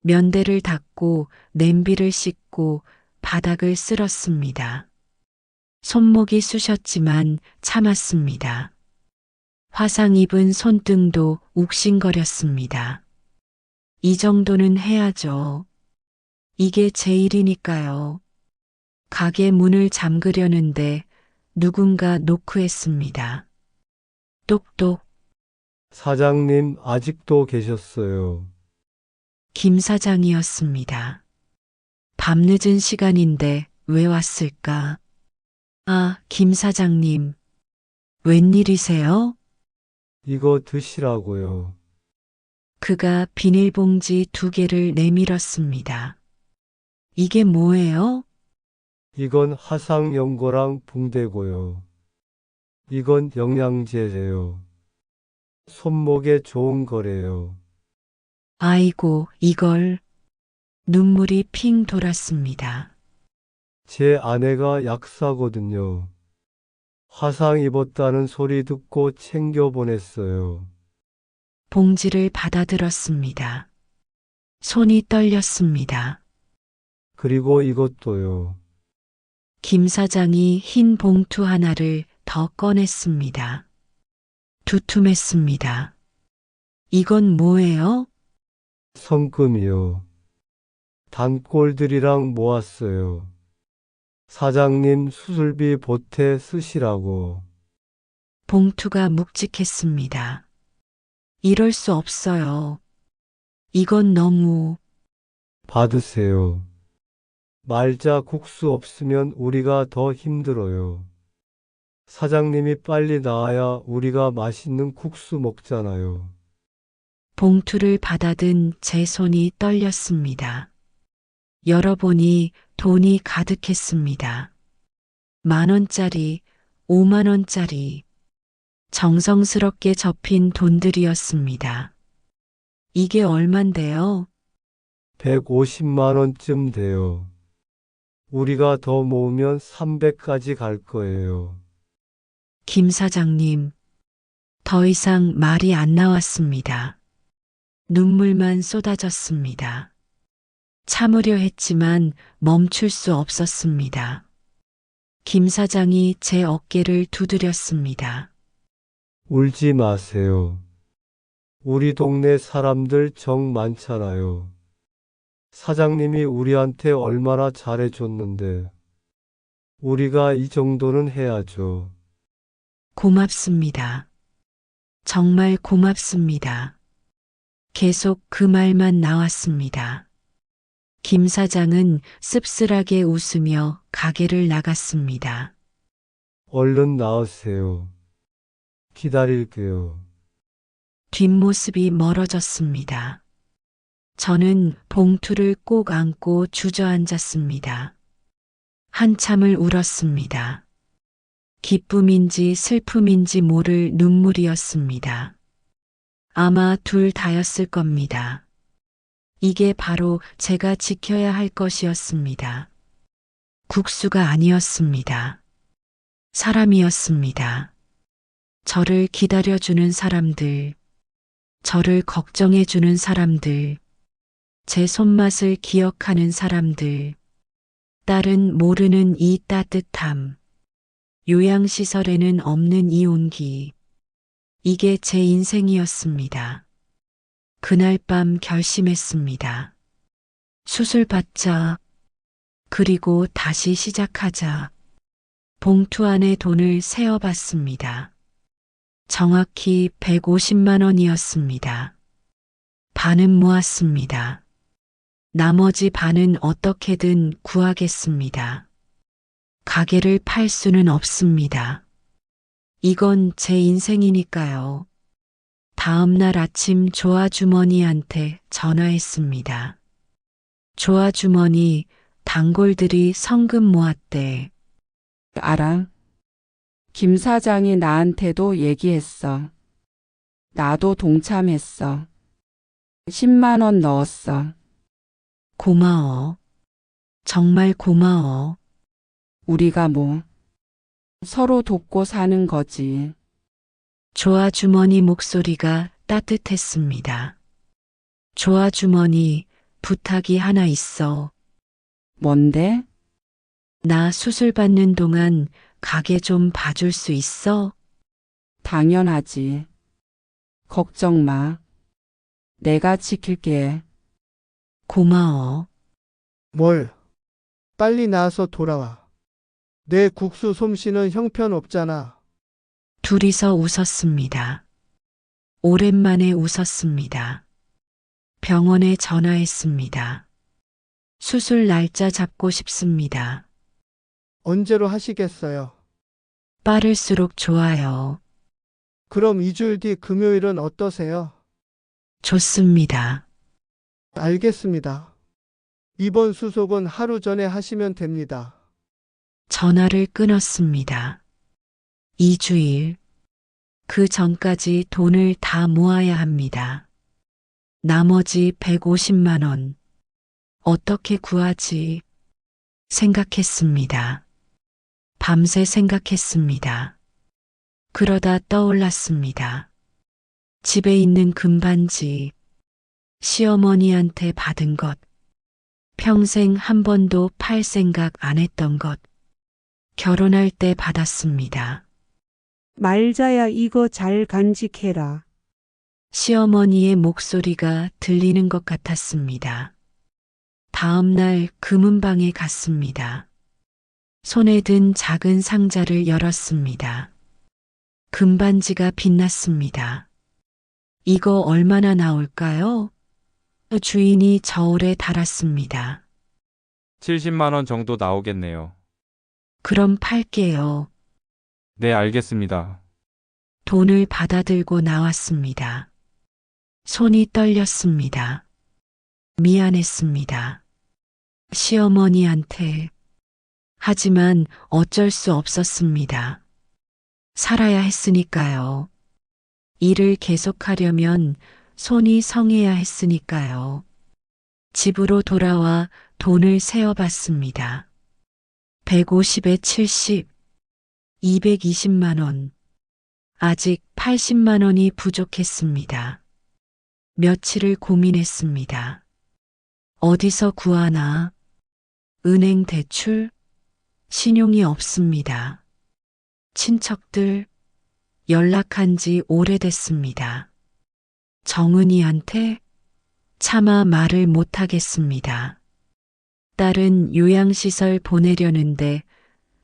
면대를 닦고 냄비를 씻고 바닥을 쓸었습니다. 손목이 쑤셨지만 참았습니다. 화상 입은 손등도 욱신거렸습니다. 이 정도는 해야죠. 이게 제 일이니까요. 가게 문을 잠그려는데 누군가 노크했습니다. 똑똑. 사장님 아직도 계셨어요. 김 사장이었습니다. 밤늦은 시간인데 왜 왔을까? 아, 김 사장님. 웬일이세요? 이거 드시라고요. 그가 비닐봉지 2개를 내밀었습니다. 이게 뭐예요? 이건 화상연고랑 붕대고요. 이건 영양제예요. 손목에 좋은 거래요. 아이고, 이걸. 눈물이 핑 돌았습니다. 제 아내가 약사거든요. 화상 입었다는 소리 듣고 챙겨 보냈어요. 봉지를 받아들었습니다. 손이 떨렸습니다. 그리고 이것도요. 김 사장이 흰 봉투 하나를 더 꺼냈습니다. 두툼했습니다. 이건 뭐예요? 성금이요. 단골들이랑 모았어요. 사장님 수술비 보태 쓰시라고. 봉투가 묵직했습니다. 이럴 수 없어요. 이건 너무. 받으세요. 말자 국수 없으면 우리가 더 힘들어요. 사장님이 빨리 나와야 우리가 맛있는 국수 먹잖아요. 봉투를 받아든 제 손이 떨렸습니다. 열어보니 돈이 가득했습니다. 10,000원짜리, 50,000원짜리. 정성스럽게 접힌 돈들이었습니다. 이게 얼만데요? 150만 원쯤 돼요. 우리가 더 모으면 300까지 갈 거예요. 김 사장님, 더 이상 말이 안 나왔습니다. 눈물만 쏟아졌습니다. 참으려 했지만 멈출 수 없었습니다. 김 사장이 제 어깨를 두드렸습니다. 울지 마세요. 우리 동네 사람들 정 많잖아요. 사장님이 우리한테 얼마나 잘해줬는데. 우리가 이 정도는 해야죠. 고맙습니다. 정말 고맙습니다. 계속 그 말만 나왔습니다. 김 사장은 씁쓸하게 웃으며 가게를 나갔습니다. 얼른 나으세요. 기다릴게요. 뒷모습이 멀어졌습니다. 저는 봉투를 꼭 안고 주저앉았습니다. 한참을 울었습니다. 기쁨인지 슬픔인지 모를 눈물이었습니다. 아마 둘 다였을 겁니다. 이게 바로 제가 지켜야 할 것이었습니다. 국수가 아니었습니다. 사람이었습니다. 저를 기다려주는 사람들, 저를 걱정해주는 사람들, 제 손맛을 기억하는 사람들, 딸은 모르는 이 따뜻함, 요양시설에는 없는 이 온기, 이게 제 인생이었습니다. 그날 밤 결심했습니다. 수술받자, 그리고 다시 시작하자. 봉투 안에 돈을 세어봤습니다. 정확히 150만 원이었습니다. 반은 모았습니다. 나머지 반은 어떻게든 구하겠습니다. 가게를 팔 수는 없습니다. 이건 제 인생이니까요. 다음 날 아침 조아주머니한테 전화했습니다. 조아주머니, 단골들이 성금 모았대. 알아. 김 사장이 나한테도 얘기했어. 나도 동참했어. 10만 원 넣었어. 고마워. 정말 고마워. 우리가 뭐 서로 돕고 사는 거지. 조아주머니 목소리가 따뜻했습니다. 조아주머니, 부탁이 하나 있어. 뭔데? 나 수술 받는 동안 가게 좀 봐줄 수 있어? 당연하지. 걱정 마. 내가 지킬게. 고마워. 뭘? 빨리 나와서 돌아와. 내 국수 솜씨는 형편없잖아. 둘이서 웃었습니다. 오랜만에 웃었습니다. 병원에 전화했습니다. 수술 날짜 잡고 싶습니다. 언제로 하시겠어요? 빠를수록 좋아요. 그럼 2주일 뒤 금요일은 어떠세요? 좋습니다. 알겠습니다. 이번 수속은 하루 전에 하시면 됩니다. 전화를 끊었습니다. 2주일. 그 전까지 돈을 다 모아야 합니다. 나머지 150만 원. 어떻게 구하지? 생각했습니다. 밤새 생각했습니다. 그러다 떠올랐습니다. 집에 있는 금반지, 시어머니한테 받은 것, 평생 한 번도 팔 생각 안 했던 것, 결혼할 때 받았습니다. 말자야 이거 잘 간직해라. 시어머니의 목소리가 들리는 것 같았습니다. 다음 날 금은방에 갔습니다. 손에 든 작은 상자를 열었습니다. 금반지가 빛났습니다. 이거 얼마나 나올까요? 주인이 저울에 달았습니다. 70만 원 정도 나오겠네요. 그럼 팔게요. 네, 알겠습니다. 돈을 받아들고 나왔습니다. 손이 떨렸습니다. 미안했습니다. 시어머니한테. 하지만 어쩔 수 없었습니다. 살아야 했으니까요. 일을 계속하려면 손이 성해야 했으니까요. 집으로 돌아와 돈을 세어봤습니다. 150에 70, 220만 원. 아직 80만 원이 부족했습니다. 며칠을 고민했습니다. 어디서 구하나? 은행 대출? 신용이 없습니다. 친척들? 연락한 지 오래됐습니다. 정은이한테? 차마 말을 못하겠습니다. 딸은 요양시설 보내려는데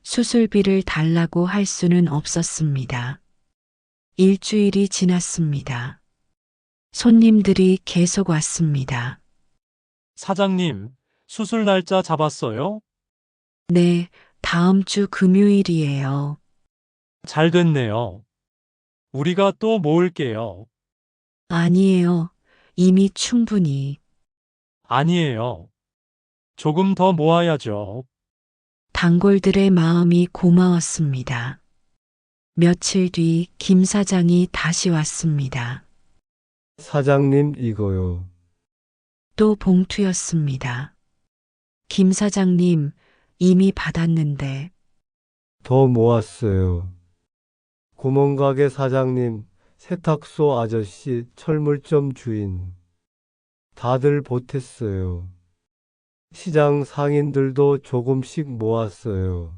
수술비를 달라고 할 수는 없었습니다. 일주일이 지났습니다. 손님들이 계속 왔습니다. 사장님, 수술 날짜 잡았어요? 네, 다음 주 금요일이에요. 잘 됐네요. 우리가 또 모을게요. 아니에요. 이미 충분히. 아니에요. 조금 더 모아야죠. 단골들의 마음이 고마웠습니다. 며칠 뒤 김 사장이 다시 왔습니다. 사장님 이거요. 또 봉투였습니다. 김 사장님, 이미 받았는데. 더 모았어요. 구멍가게 사장님, 세탁소 아저씨, 철물점 주인. 다들 보탰어요. 시장 상인들도 조금씩 모았어요.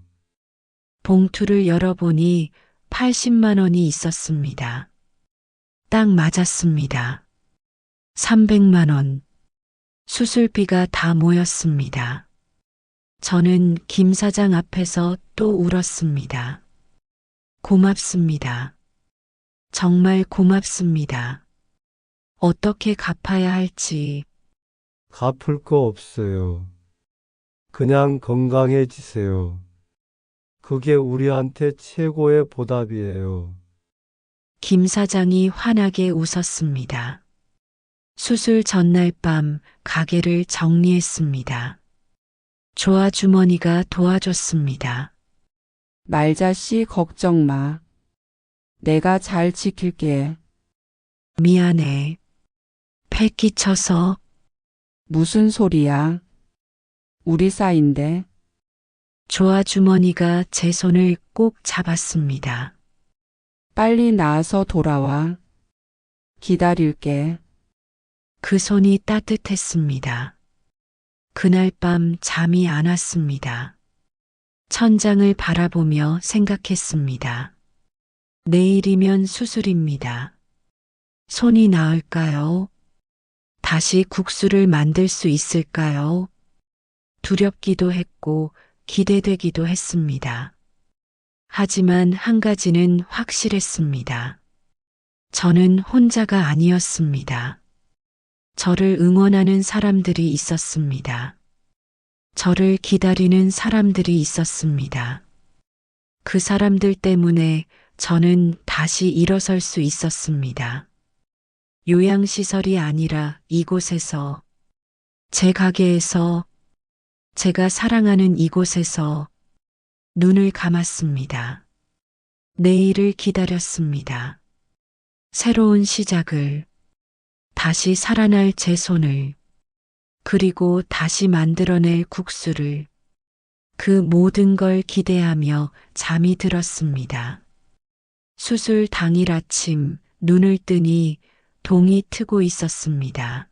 봉투를 열어보니 80만 원이 있었습니다. 딱 맞았습니다. 300만 원. 수술비가 다 모였습니다. 저는 김 사장 앞에서 또 울었습니다. 고맙습니다. 정말 고맙습니다. 어떻게 갚아야 할지. 갚을 거 없어요. 그냥 건강해지세요. 그게 우리한테 최고의 보답이에요. 김 사장이 환하게 웃었습니다. 수술 전날 밤 가게를 정리했습니다. 조아 주머니가 도와줬습니다. 말자씨 걱정 마. 내가 잘 지킬게. 미안해. 패 끼쳐서. 무슨 소리야? 우리 사이인데. 조아 주머니가 제 손을 꼭 잡았습니다. 빨리 나아서 돌아와. 기다릴게. 그 손이 따뜻했습니다. 그날 밤 잠이 안 왔습니다. 천장을 바라보며 생각했습니다. 내일이면 수술입니다. 손이 나을까요? 다시 국수를 만들 수 있을까요? 두렵기도 했고 기대되기도 했습니다. 하지만 한 가지는 확실했습니다. 저는 혼자가 아니었습니다. 저를 응원하는 사람들이 있었습니다. 저를 기다리는 사람들이 있었습니다. 그 사람들 때문에 저는 다시 일어설 수 있었습니다. 요양시설이 아니라 이곳에서, 제 가게에서, 제가 사랑하는 이곳에서 눈을 감았습니다. 내일을 기다렸습니다. 새로운 시작을, 다시 살아날 제 손을, 그리고 다시 만들어낼 국수를, 그 모든 걸 기대하며 잠이 들었습니다. 수술 당일 아침 눈을 뜨니 동이 트고 있었습니다.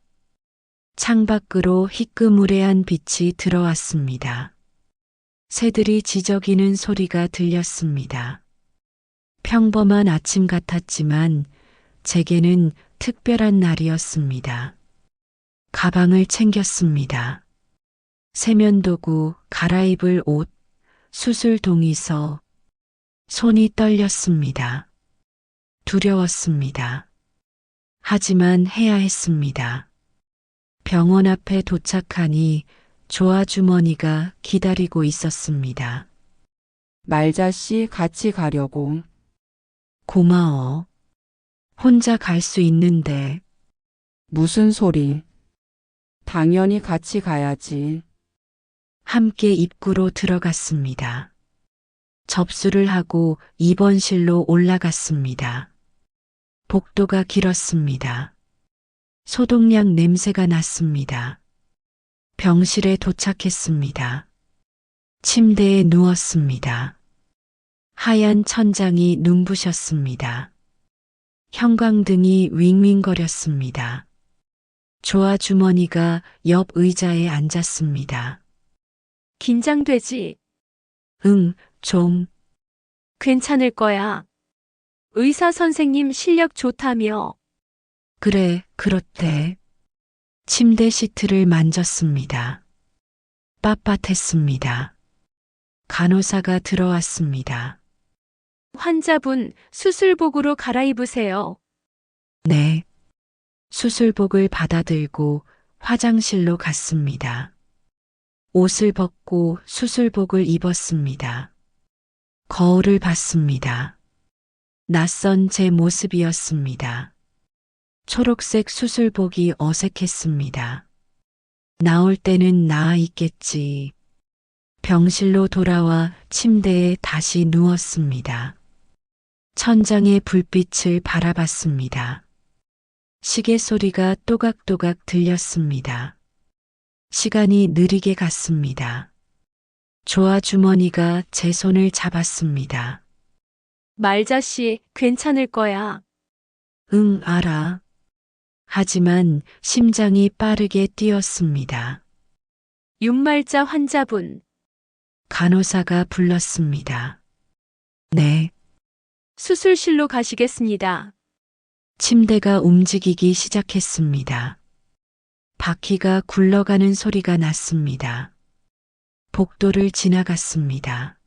창밖으로 희끄무레한 빛이 들어왔습니다. 새들이 지저귀는 소리가 들렸습니다. 평범한 아침 같았지만 제게는 특별한 날이었습니다. 가방을 챙겼습니다. 세면도구, 갈아입을 옷, 수술 동의서. 손이 떨렸습니다. 두려웠습니다. 하지만 해야 했습니다. 병원 앞에 도착하니 조아 주머니가 기다리고 있었습니다. 말자 씨 같이 가려고. 고마워. 혼자 갈 수 있는데. 무슨 소리? 당연히 같이 가야지. 함께 입구로 들어갔습니다. 접수를 하고 입원실로 올라갔습니다. 복도가 길었습니다. 소독약 냄새가 났습니다. 병실에 도착했습니다. 침대에 누웠습니다. 하얀 천장이 눈부셨습니다. 형광등이 윙윙거렸습니다. 조아 주머니가 옆 의자에 앉았습니다. 긴장되지? 응, 좀. 괜찮을 거야. 의사 선생님 실력 좋다며. 그래, 그렇대. 침대 시트를 만졌습니다. 빳빳했습니다. 간호사가 들어왔습니다. 환자분 수술복으로 갈아입으세요. 네. 수술복을 받아들고 화장실로 갔습니다. 옷을 벗고 수술복을 입었습니다. 거울을 봤습니다. 낯선 제 모습이었습니다. 초록색 수술복이 어색했습니다. 나올 때는 나아 있겠지. 병실로 돌아와 침대에 다시 누웠습니다. 천장의 불빛을 바라봤습니다. 시계 소리가 또각또각 들렸습니다. 시간이 느리게 갔습니다. 조아 주머니가 제 손을 잡았습니다. 말자 씨, 괜찮을 거야. 응, 알아. 하지만 심장이 빠르게 뛰었습니다. 윤말자 환자분. 간호사가 불렀습니다. 네. 수술실로 가시겠습니다. 침대가 움직이기 시작했습니다. 바퀴가 굴러가는 소리가 났습니다. 복도를 지나갔습니다.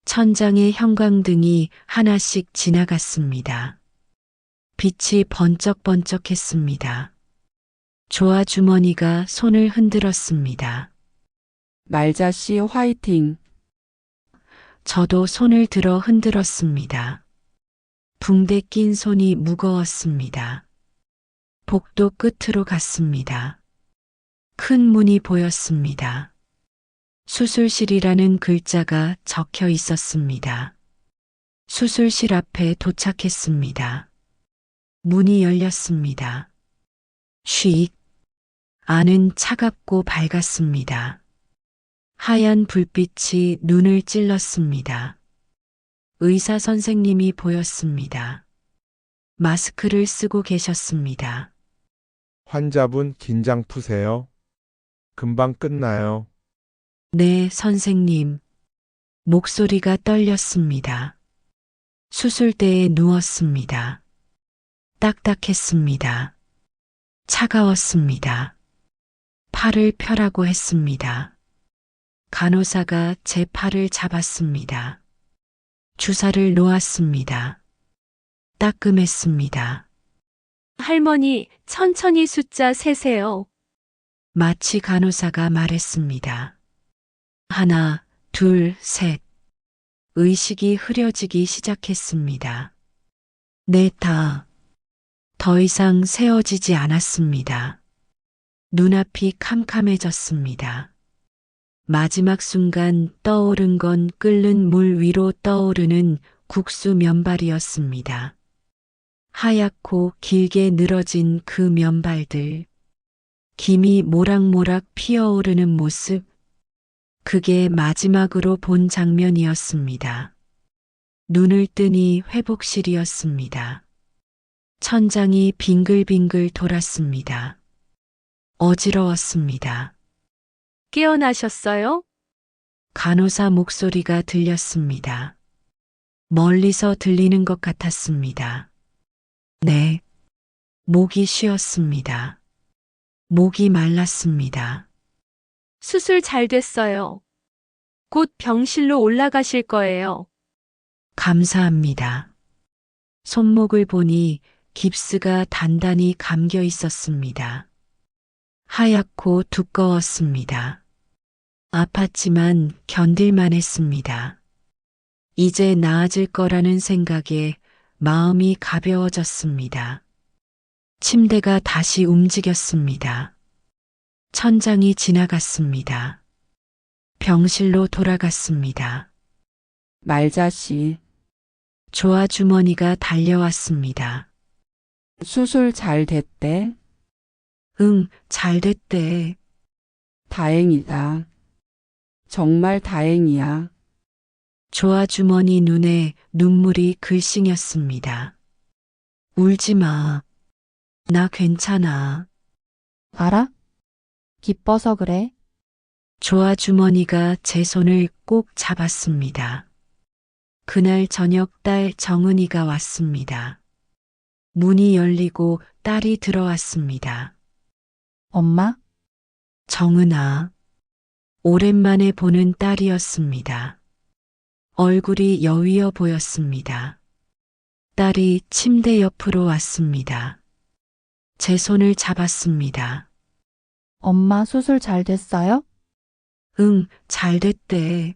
천장의 형광등이 하나씩 지나갔습니다. 빛이 번쩍번쩍했습니다. 조아 주머니가 손을 흔들었습니다. 말자 씨 화이팅. 저도 손을 들어 흔들었습니다. 붕대 낀 손이 무거웠습니다. 복도 끝으로 갔습니다. 큰 문이 보였습니다. 수술실이라는 글자가 적혀 있었습니다. 수술실 앞에 도착했습니다. 문이 열렸습니다. 쉿. 안은 차갑고 밝았습니다. 하얀 불빛이 눈을 찔렀습니다. 의사 선생님이 보였습니다. 마스크를 쓰고 계셨습니다. 환자분 긴장 푸세요. 금방 끝나요. 네, 선생님. 목소리가 떨렸습니다. 수술대에 누웠습니다. 딱딱했습니다. 차가웠습니다. 팔을 펴라고 했습니다. 간호사가 제 팔을 잡았습니다. 주사를 놓았습니다. 따끔했습니다. 할머니, 천천히 숫자 세세요. 마치 간호사가 말했습니다. 하나, 둘, 셋. 의식이 흐려지기 시작했습니다. 넷, 다. 더 이상 세워지지 않았습니다. 눈앞이 캄캄해졌습니다. 마지막 순간 떠오른 건 끓는 물 위로 떠오르는 국수 면발이었습니다. 하얗고 길게 늘어진 그 면발들, 김이 모락모락 피어오르는 모습, 그게 마지막으로 본 장면이었습니다. 눈을 뜨니 회복실이었습니다. 천장이 빙글빙글 돌았습니다. 어지러웠습니다. 깨어나셨어요? 간호사 목소리가 들렸습니다. 멀리서 들리는 것 같았습니다. 네. 목이 쉬었습니다. 목이 말랐습니다. 수술 잘 됐어요. 곧 병실로 올라가실 거예요. 감사합니다. 손목을 보니 깁스가 단단히 감겨 있었습니다. 하얗고 두꺼웠습니다. 아팠지만 견딜만 했습니다. 이제 나아질 거라는 생각에 마음이 가벼워졌습니다. 침대가 다시 움직였습니다. 천장이 지나갔습니다. 병실로 돌아갔습니다. 말자 씨, 조아 주머니가 달려왔습니다. 수술 잘 됐대? 응, 잘 됐대. 다행이다. 정말 다행이야. 조아 주머니 눈에 눈물이 글썽였습니다. 울지 마. 나 괜찮아. 알아? 기뻐서 그래. 조아 주머니가 제 손을 꼭 잡았습니다. 그날 저녁 딸 정은이가 왔습니다. 문이 열리고 딸이 들어왔습니다. 엄마? 정은아. 오랜만에 보는 딸이었습니다. 얼굴이 여위어 보였습니다. 딸이 침대 옆으로 왔습니다. 제 손을 잡았습니다. 엄마 수술 잘 됐어요? 응, 잘 됐대.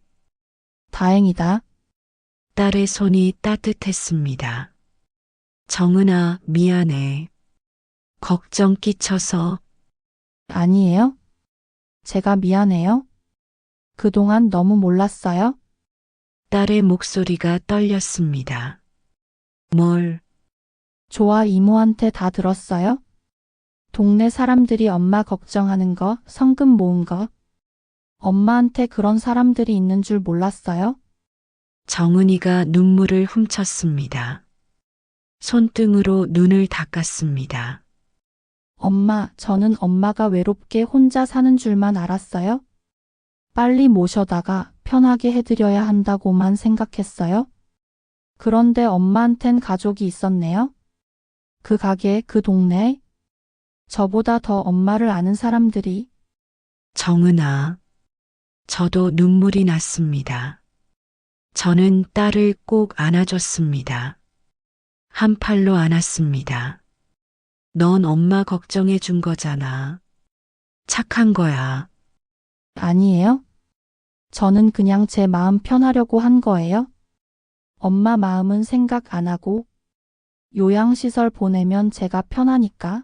다행이다. 딸의 손이 따뜻했습니다. 정은아, 미안해. 걱정 끼쳐서. 아니에요? 제가 미안해요. 그동안 너무 몰랐어요? 딸의 목소리가 떨렸습니다. 뭘? 조아 이모한테 다 들었어요? 동네 사람들이 엄마 걱정하는 거, 성금 모은 거. 엄마한테 그런 사람들이 있는 줄 몰랐어요? 정은이가 눈물을 훔쳤습니다. 손등으로 눈을 닦았습니다. 엄마, 저는 엄마가 외롭게 혼자 사는 줄만 알았어요? 빨리 모셔다가 편하게 해드려야 한다고만 생각했어요? 그런데 엄마한텐 가족이 있었네요? 그 가게, 그 동네에? 저보다 더 엄마를 아는 사람들이. 정은아, 저도 눈물이 났습니다. 저는 딸을 꼭 안아줬습니다. 한 팔로 안았습니다. 넌 엄마 걱정해 준 거잖아. 착한 거야. 아니에요? 저는 그냥 제 마음 편하려고 한 거예요. 엄마 마음은 생각 안 하고 요양시설 보내면 제가 편하니까.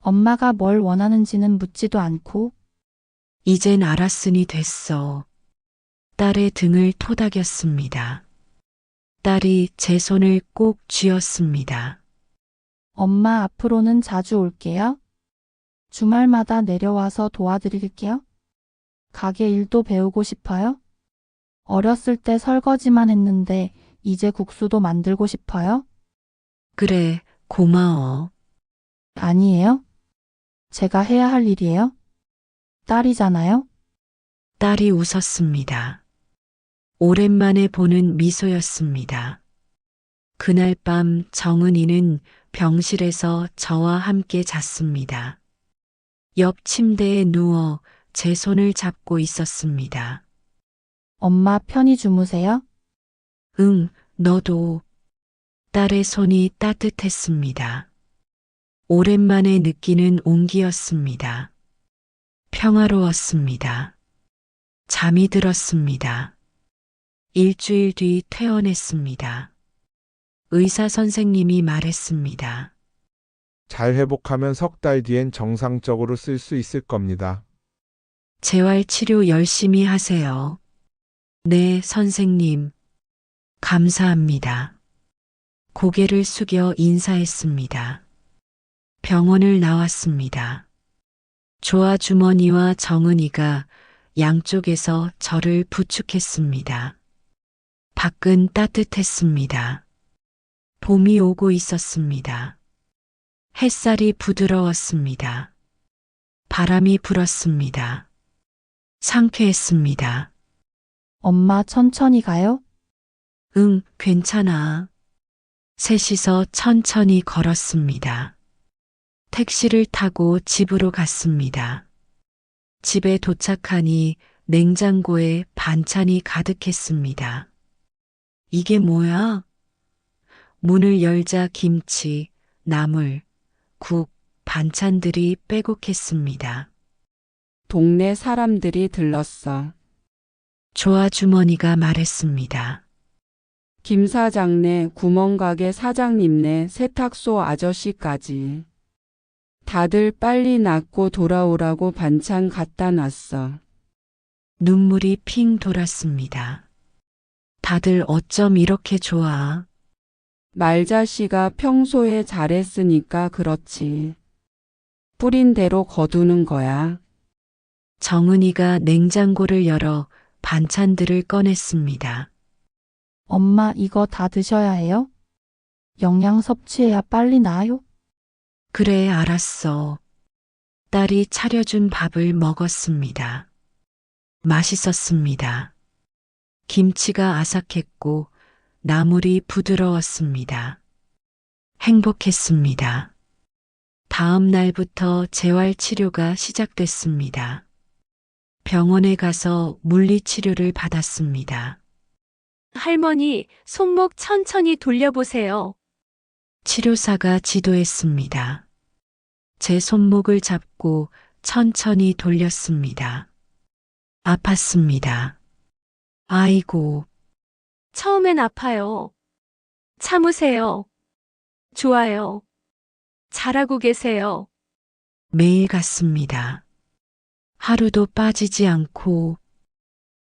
엄마가 뭘 원하는지는 묻지도 않고. 이젠 알았으니 됐어. 딸의 등을 토닥였습니다. 딸이 제 손을 꼭 쥐었습니다. 엄마 앞으로는 자주 올게요. 주말마다 내려와서 도와드릴게요. 가게 일도 배우고 싶어요? 어렸을 때 설거지만 했는데 이제 국수도 만들고 싶어요? 그래, 고마워. 아니에요? 제가 해야 할 일이에요? 딸이잖아요? 딸이 웃었습니다. 오랜만에 보는 미소였습니다. 그날 밤 정은이는 병실에서 저와 함께 잤습니다. 옆 침대에 누워 제 손을 잡고 있었습니다. 엄마 편히 주무세요? 응, 너도. 딸의 손이 따뜻했습니다. 오랜만에 느끼는 온기였습니다. 평화로웠습니다. 잠이 들었습니다. 일주일 뒤 퇴원했습니다. 의사 선생님이 말했습니다. 잘 회복하면 석 달 뒤엔 정상적으로 쓸 수 있을 겁니다. 재활 치료 열심히 하세요. 네, 선생님. 감사합니다. 고개를 숙여 인사했습니다. 병원을 나왔습니다. 조아 주머니와 정은이가 양쪽에서 저를 부축했습니다. 밖은 따뜻했습니다. 봄이 오고 있었습니다. 햇살이 부드러웠습니다. 바람이 불었습니다. 상쾌했습니다. 엄마 천천히 가요? 응, 괜찮아. 셋이서 천천히 걸었습니다. 택시를 타고 집으로 갔습니다. 집에 도착하니 냉장고에 반찬이 가득했습니다. 이게 뭐야? 문을 열자 김치, 나물, 국, 반찬들이 빼곡했습니다. 동네 사람들이 들렀어. 조아 주머니가 말했습니다. 김 사장네, 구멍가게 사장님네, 세탁소 아저씨까지. 다들 빨리 낫고 돌아오라고 반찬 갖다 놨어. 눈물이 핑 돌았습니다. 다들 어쩜 이렇게 좋아? 말자씨가 평소에 잘했으니까 그렇지. 뿌린 대로 거두는 거야. 정은이가 냉장고를 열어 반찬들을 꺼냈습니다. 엄마 이거 다 드셔야 해요? 영양 섭취해야 빨리 나아요? 그래, 알았어. 딸이 차려준 밥을 먹었습니다. 맛있었습니다. 김치가 아삭했고 나물이 부드러웠습니다. 행복했습니다. 다음 날부터 재활 치료가 시작됐습니다. 병원에 가서 물리치료를 받았습니다. 할머니, 손목 천천히 돌려보세요. 치료사가 지도했습니다. 제 손목을 잡고 천천히 돌렸습니다. 아팠습니다. 아이고, 처음엔 아파요. 참으세요. 좋아요. 잘하고 계세요. 매일 갔습니다. 하루도 빠지지 않고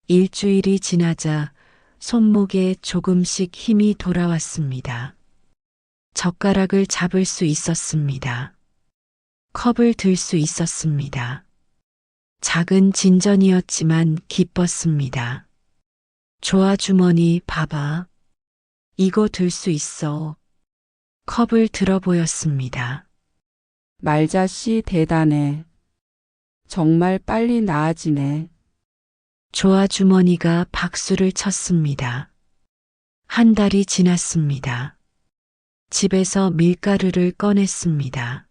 일주일이 지나자 손목에 조금씩 힘이 돌아왔습니다. 젓가락을 잡을 수 있었습니다. 컵을 들 수 있었습니다. 작은 진전이었지만 기뻤습니다. 조아 주머니 봐봐. 이거 들 수 있어. 컵을 들어 보였습니다. 말자씨 대단해. 정말 빨리 나아지네. 조아 주머니가 박수를 쳤습니다. 한 달이 지났습니다. 집에서 밀가루를 꺼냈습니다.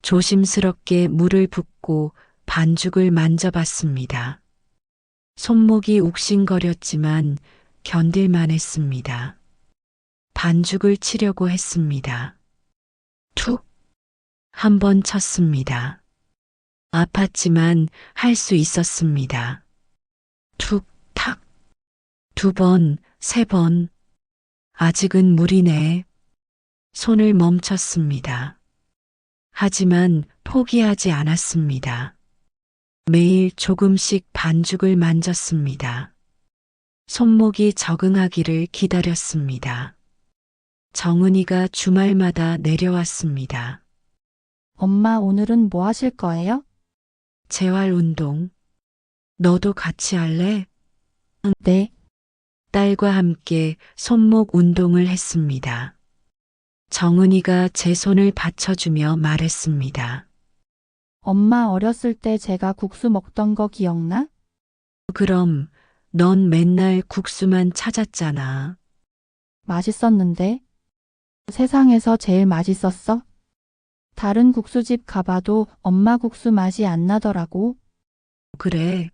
조심스럽게 물을 붓고 반죽을 만져봤습니다. 손목이 욱신거렸지만 견딜만 했습니다. 반죽을 치려고 했습니다. 툭! 한 번 쳤습니다. 아팠지만 할 수 있었습니다. 툭, 탁. 2번, 3번. 아직은 무리네. 손을 멈췄습니다. 하지만 포기하지 않았습니다. 매일 조금씩 반죽을 만졌습니다. 손목이 적응하기를 기다렸습니다. 정은이가 주말마다 내려왔습니다. 엄마 오늘은 뭐 하실 거예요? 재활 운동. 너도 같이 할래? 네. 딸과 함께 손목 운동을 했습니다. 정은이가 제 손을 받쳐주며 말했습니다. 엄마 어렸을 때 제가 국수 먹던 거 기억나? 그럼 넌 맨날 국수만 찾았잖아. 맛있었는데. 세상에서 제일 맛있었어? 다른 국수집 가봐도 엄마 국수 맛이 안 나더라고. 그래.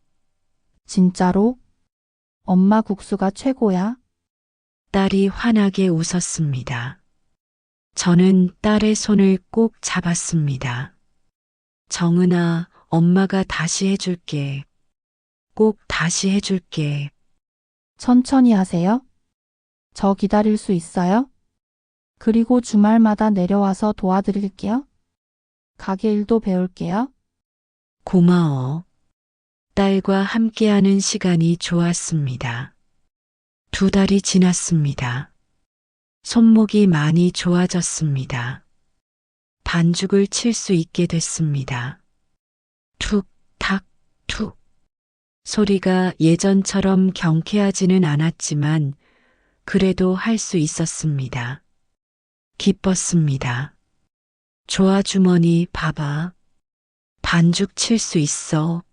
진짜로? 엄마 국수가 최고야? 딸이 환하게 웃었습니다. 저는 딸의 손을 꼭 잡았습니다. 정은아, 엄마가 다시 해줄게. 꼭 다시 해줄게. 천천히 하세요. 저 기다릴 수 있어요? 그리고 주말마다 내려와서 도와드릴게요. 가게 일도 배울게요. 고마워. 딸과 함께하는 시간이 좋았습니다. 2달이 지났습니다. 손목이 많이 좋아졌습니다. 반죽을 칠 수 있게 됐습니다. 툭, 탁, 툭. 소리가 예전처럼 경쾌하지는 않았지만 그래도 할 수 있었습니다. 기뻤습니다. 좋아 주머니 봐봐. 반죽 칠 수 있어.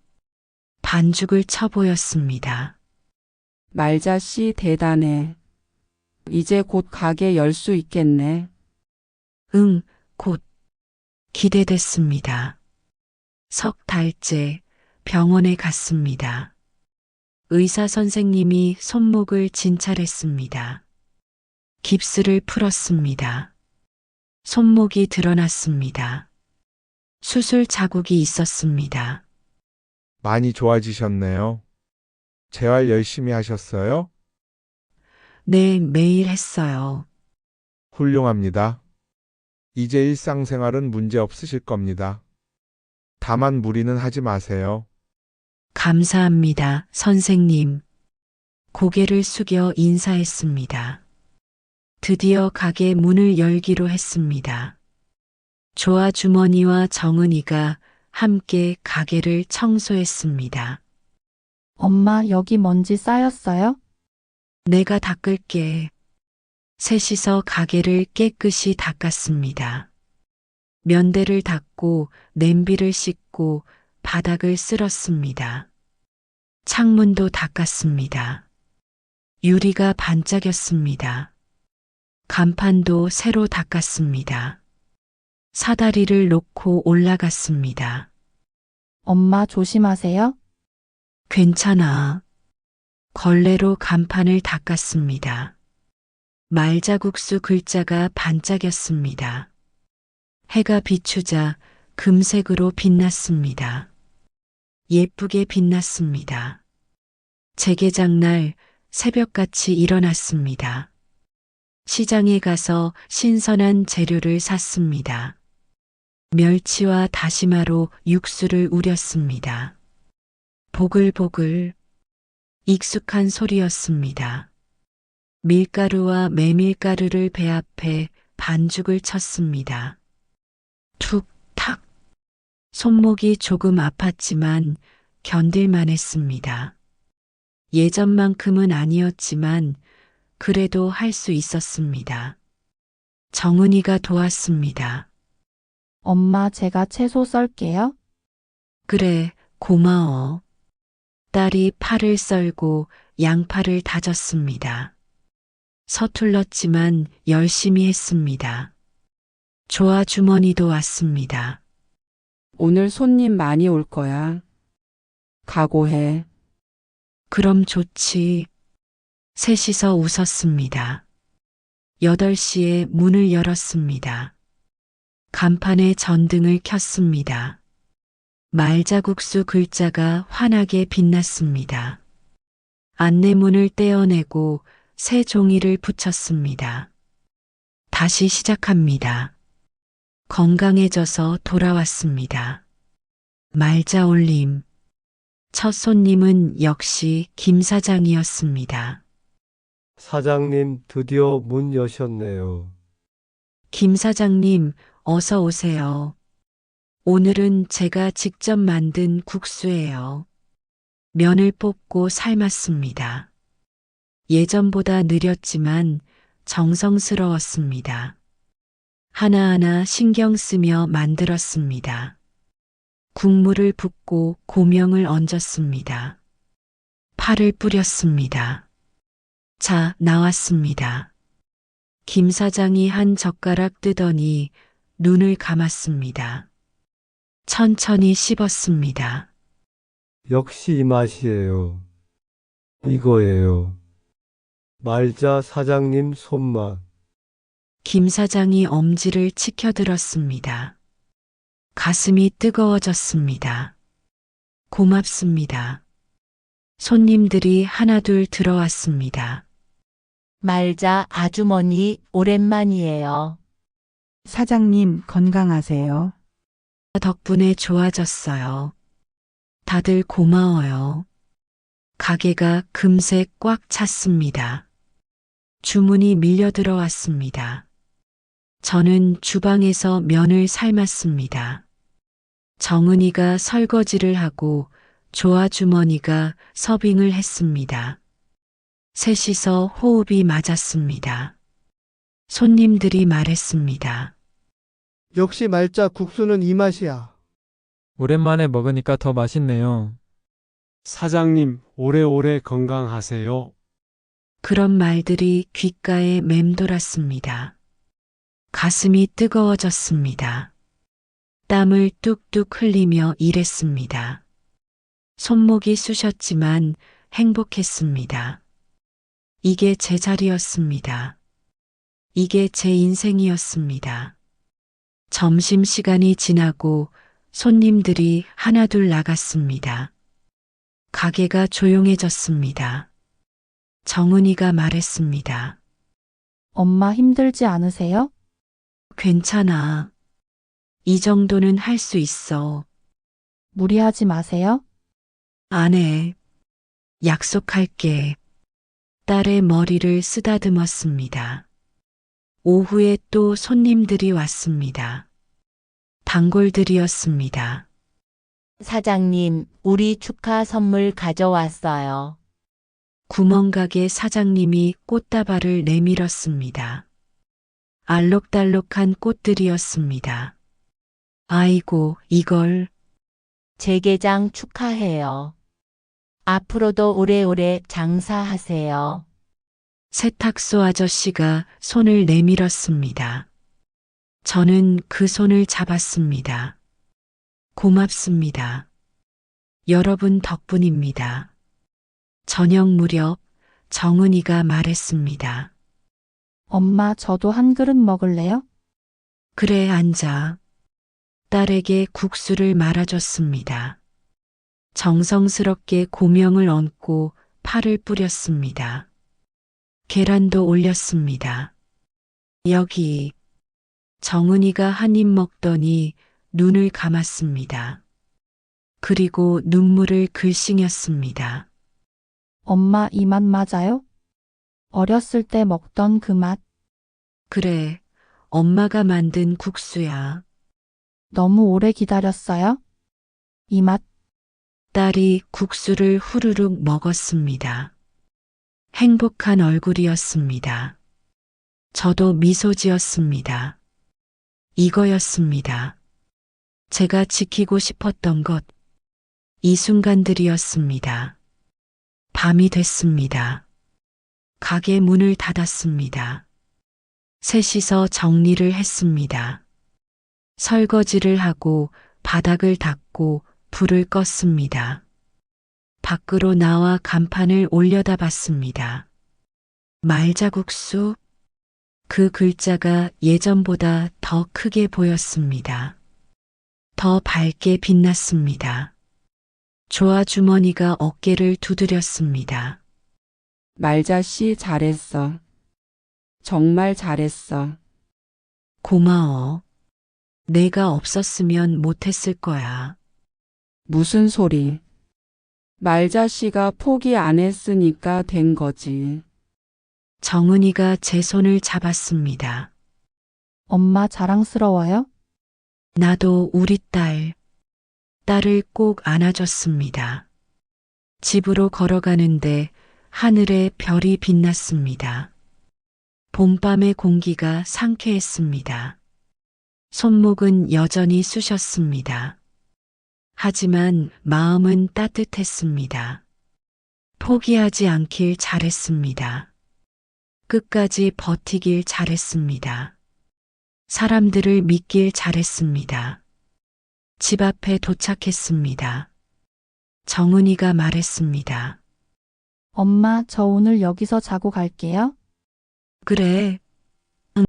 반죽을 쳐 보였습니다. 말자 씨 대단해. 이제 곧 가게 열 수 있겠네. 응, 곧. 기대됐습니다. 3달째 병원에 갔습니다. 의사 선생님이 손목을 진찰했습니다. 깁스를 풀었습니다. 손목이 드러났습니다. 수술 자국이 있었습니다. 많이 좋아지셨네요. 재활 열심히 하셨어요? 네, 매일 했어요. 훌륭합니다. 이제 일상생활은 문제 없으실 겁니다. 다만 무리는 하지 마세요. 감사합니다, 선생님. 고개를 숙여 인사했습니다. 드디어 가게 문을 열기로 했습니다. 조아 주머니와 정은이가 함께 가게를 청소했습니다. 엄마, 여기 먼지 쌓였어요? 내가 닦을게. 셋이서 가게를 깨끗이 닦았습니다. 면대를 닦고 냄비를 씻고 바닥을 쓸었습니다. 창문도 닦았습니다. 유리가 반짝였습니다. 간판도 새로 닦았습니다. 사다리를 놓고 올라갔습니다. 엄마 조심하세요. 괜찮아. 걸레로 간판을 닦았습니다. 말자국수 글자가 반짝였습니다. 해가 비추자 금색으로 빛났습니다. 예쁘게 빛났습니다. 재개장날 새벽같이 일어났습니다. 시장에 가서 신선한 재료를 샀습니다. 멸치와 다시마로 육수를 우렸습니다. 보글보글 익숙한 소리였습니다. 밀가루와 메밀가루를 배합해 반죽을 쳤습니다. 툭, 탁. 손목이 조금 아팠지만 견딜만 했습니다. 예전만큼은 아니었지만 그래도 할 수 있었습니다. 정은이가 도왔습니다. 엄마, 제가 채소 썰게요. 그래, 고마워. 딸이 파를 썰고 양파를 다졌습니다. 서툴렀지만 열심히 했습니다. 조아 주머니도 왔습니다. 오늘 손님 많이 올 거야. 각오해. 그럼 좋지. 셋이서 웃었습니다. 8시에 문을 열었습니다. 간판에 전등을 켰습니다. 말자국수 글자가 환하게 빛났습니다. 안내문을 떼어내고 새 종이를 붙였습니다. 다시 시작합니다. 건강해져서 돌아왔습니다. 말자 올림. 첫 손님은 역시 김 사장이었습니다. 사장님, 드디어 문 여셨네요. 김 사장님, 어서 오세요. 오늘은 제가 직접 만든 국수예요. 면을 뽑고 삶았습니다. 예전보다 느렸지만 정성스러웠습니다. 하나하나 신경 쓰며 만들었습니다. 국물을 붓고 고명을 얹었습니다. 파를 뿌렸습니다. 자, 나왔습니다. 김 사장이 한 젓가락 뜨더니 눈을 감았습니다. 천천히 씹었습니다. 역시 이 맛이에요. 이거예요. 말자 사장님 손맛. 김 사장이 엄지를 치켜들었습니다. 가슴이 뜨거워졌습니다. 고맙습니다. 손님들이 하나둘 들어왔습니다. 말자 아주머니 오랜만이에요. 사장님 건강하세요. 덕분에 좋아졌어요. 다들 고마워요. 가게가 금세 꽉 찼습니다. 주문이 밀려 들어왔습니다. 저는 주방에서 면을 삶았습니다. 정은이가 설거지를 하고 조아주머니가 서빙을 했습니다. 셋이서 호흡이 맞았습니다. 손님들이 말했습니다. 역시 말자 국수는 이 맛이야. 오랜만에 먹으니까 더 맛있네요. 사장님, 오래오래 건강하세요. 그런 말들이 귓가에 맴돌았습니다. 가슴이 뜨거워졌습니다. 땀을 뚝뚝 흘리며 일했습니다. 손목이 쑤셨지만 행복했습니다. 이게 제 자리였습니다. 이게 제 인생이었습니다. 점심시간이 지나고 손님들이 하나둘 나갔습니다. 가게가 조용해졌습니다. 정은이가 말했습니다. 엄마 힘들지 않으세요? 괜찮아. 이 정도는 할 수 있어. 무리하지 마세요. 안 해. 약속할게. 딸의 머리를 쓰다듬었습니다. 오후에 또 손님들이 왔습니다. 단골들이었습니다. 사장님, 우리 축하 선물 가져왔어요. 구멍가게 사장님이 꽃다발을 내밀었습니다. 알록달록한 꽃들이었습니다. 아이고, 이걸. 재개장 축하해요. 앞으로도 오래오래 장사하세요. 세탁소 아저씨가 손을 내밀었습니다. 저는 그 손을 잡았습니다. 고맙습니다. 여러분 덕분입니다. 저녁 무렵 정은이가 말했습니다. 엄마, 저도 한 그릇 먹을래요? 그래, 앉아. 딸에게 국수를 말아줬습니다. 정성스럽게 고명을 얹고 파를 뿌렸습니다. 계란도 올렸습니다. 여기. 정은이가 한 입 먹더니 눈을 감았습니다. 그리고 눈물을 글썽였습니다. 엄마, 이 맛 맞아요? 어렸을 때 먹던 그 맛. 그래, 엄마가 만든 국수야. 너무 오래 기다렸어요? 이 맛. 딸이 국수를 후루룩 먹었습니다. 행복한 얼굴이었습니다. 저도 미소 지었습니다. 이거였습니다. 제가 지키고 싶었던 것. 이 순간들이었습니다. 밤이 됐습니다. 가게 문을 닫았습니다. 셋이서 정리를 했습니다. 설거지를 하고 바닥을 닦고 불을 껐습니다. 밖으로 나와 간판을 올려다 봤습니다. 말자국수? 그 글자가 예전보다 더 크게 보였습니다. 더 밝게 빛났습니다. 조아주머니가 어깨를 두드렸습니다. 말자씨 잘했어. 정말 잘했어. 고마워. 내가 없었으면 못했을 거야. 무슨 소리. 말자씨가 포기 안 했으니까 된 거지. 정은이가 제 손을 잡았습니다. 엄마 자랑스러워요? 나도 우리 딸을 꼭 안아줬습니다. 집으로 걸어가는데 하늘에 별이 빛났습니다. 봄밤의 공기가 상쾌했습니다. 손목은 여전히 쑤셨습니다. 하지만 마음은 따뜻했습니다. 포기하지 않길 잘했습니다. 끝까지 버티길 잘했습니다. 사람들을 믿길 잘했습니다. 집 앞에 도착했습니다. 정은이가 말했습니다. 엄마, 저 오늘 여기서 자고 갈게요. 그래.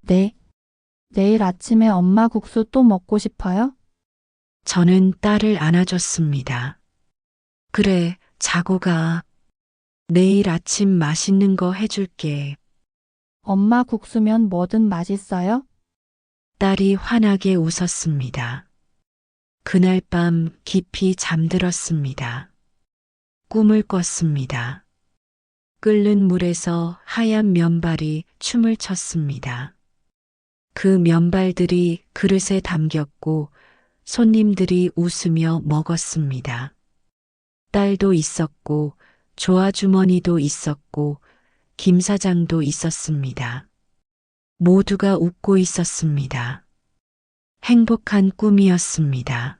네. 내일 아침에 엄마 국수 또 먹고 싶어요? 저는 딸을 안아줬습니다. 그래, 자고 가. 내일 아침 맛있는 거 해줄게. 엄마 국수면 뭐든 맛있어요? 딸이 환하게 웃었습니다. 그날 밤 깊이 잠들었습니다. 꿈을 꿨습니다. 끓는 물에서 하얀 면발이 춤을 췄습니다. 그 면발들이 그릇에 담겼고 손님들이 웃으며 먹었습니다. 딸도 있었고 조아주머니도 있었고 김 사장도 있었습니다. 모두가 웃고 있었습니다. 행복한 꿈이었습니다.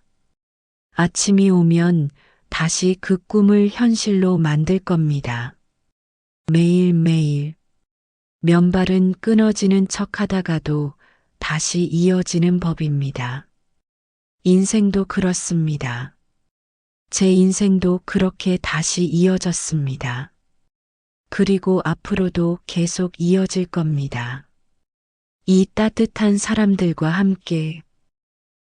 아침이 오면 다시 그 꿈을 현실로 만들 겁니다. 매일매일 면발은 끊어지는 척 하다가도 다시 이어지는 법입니다. 인생도 그렇습니다. 제 인생도 그렇게 다시 이어졌습니다. 그리고 앞으로도 계속 이어질 겁니다. 이 따뜻한 사람들과 함께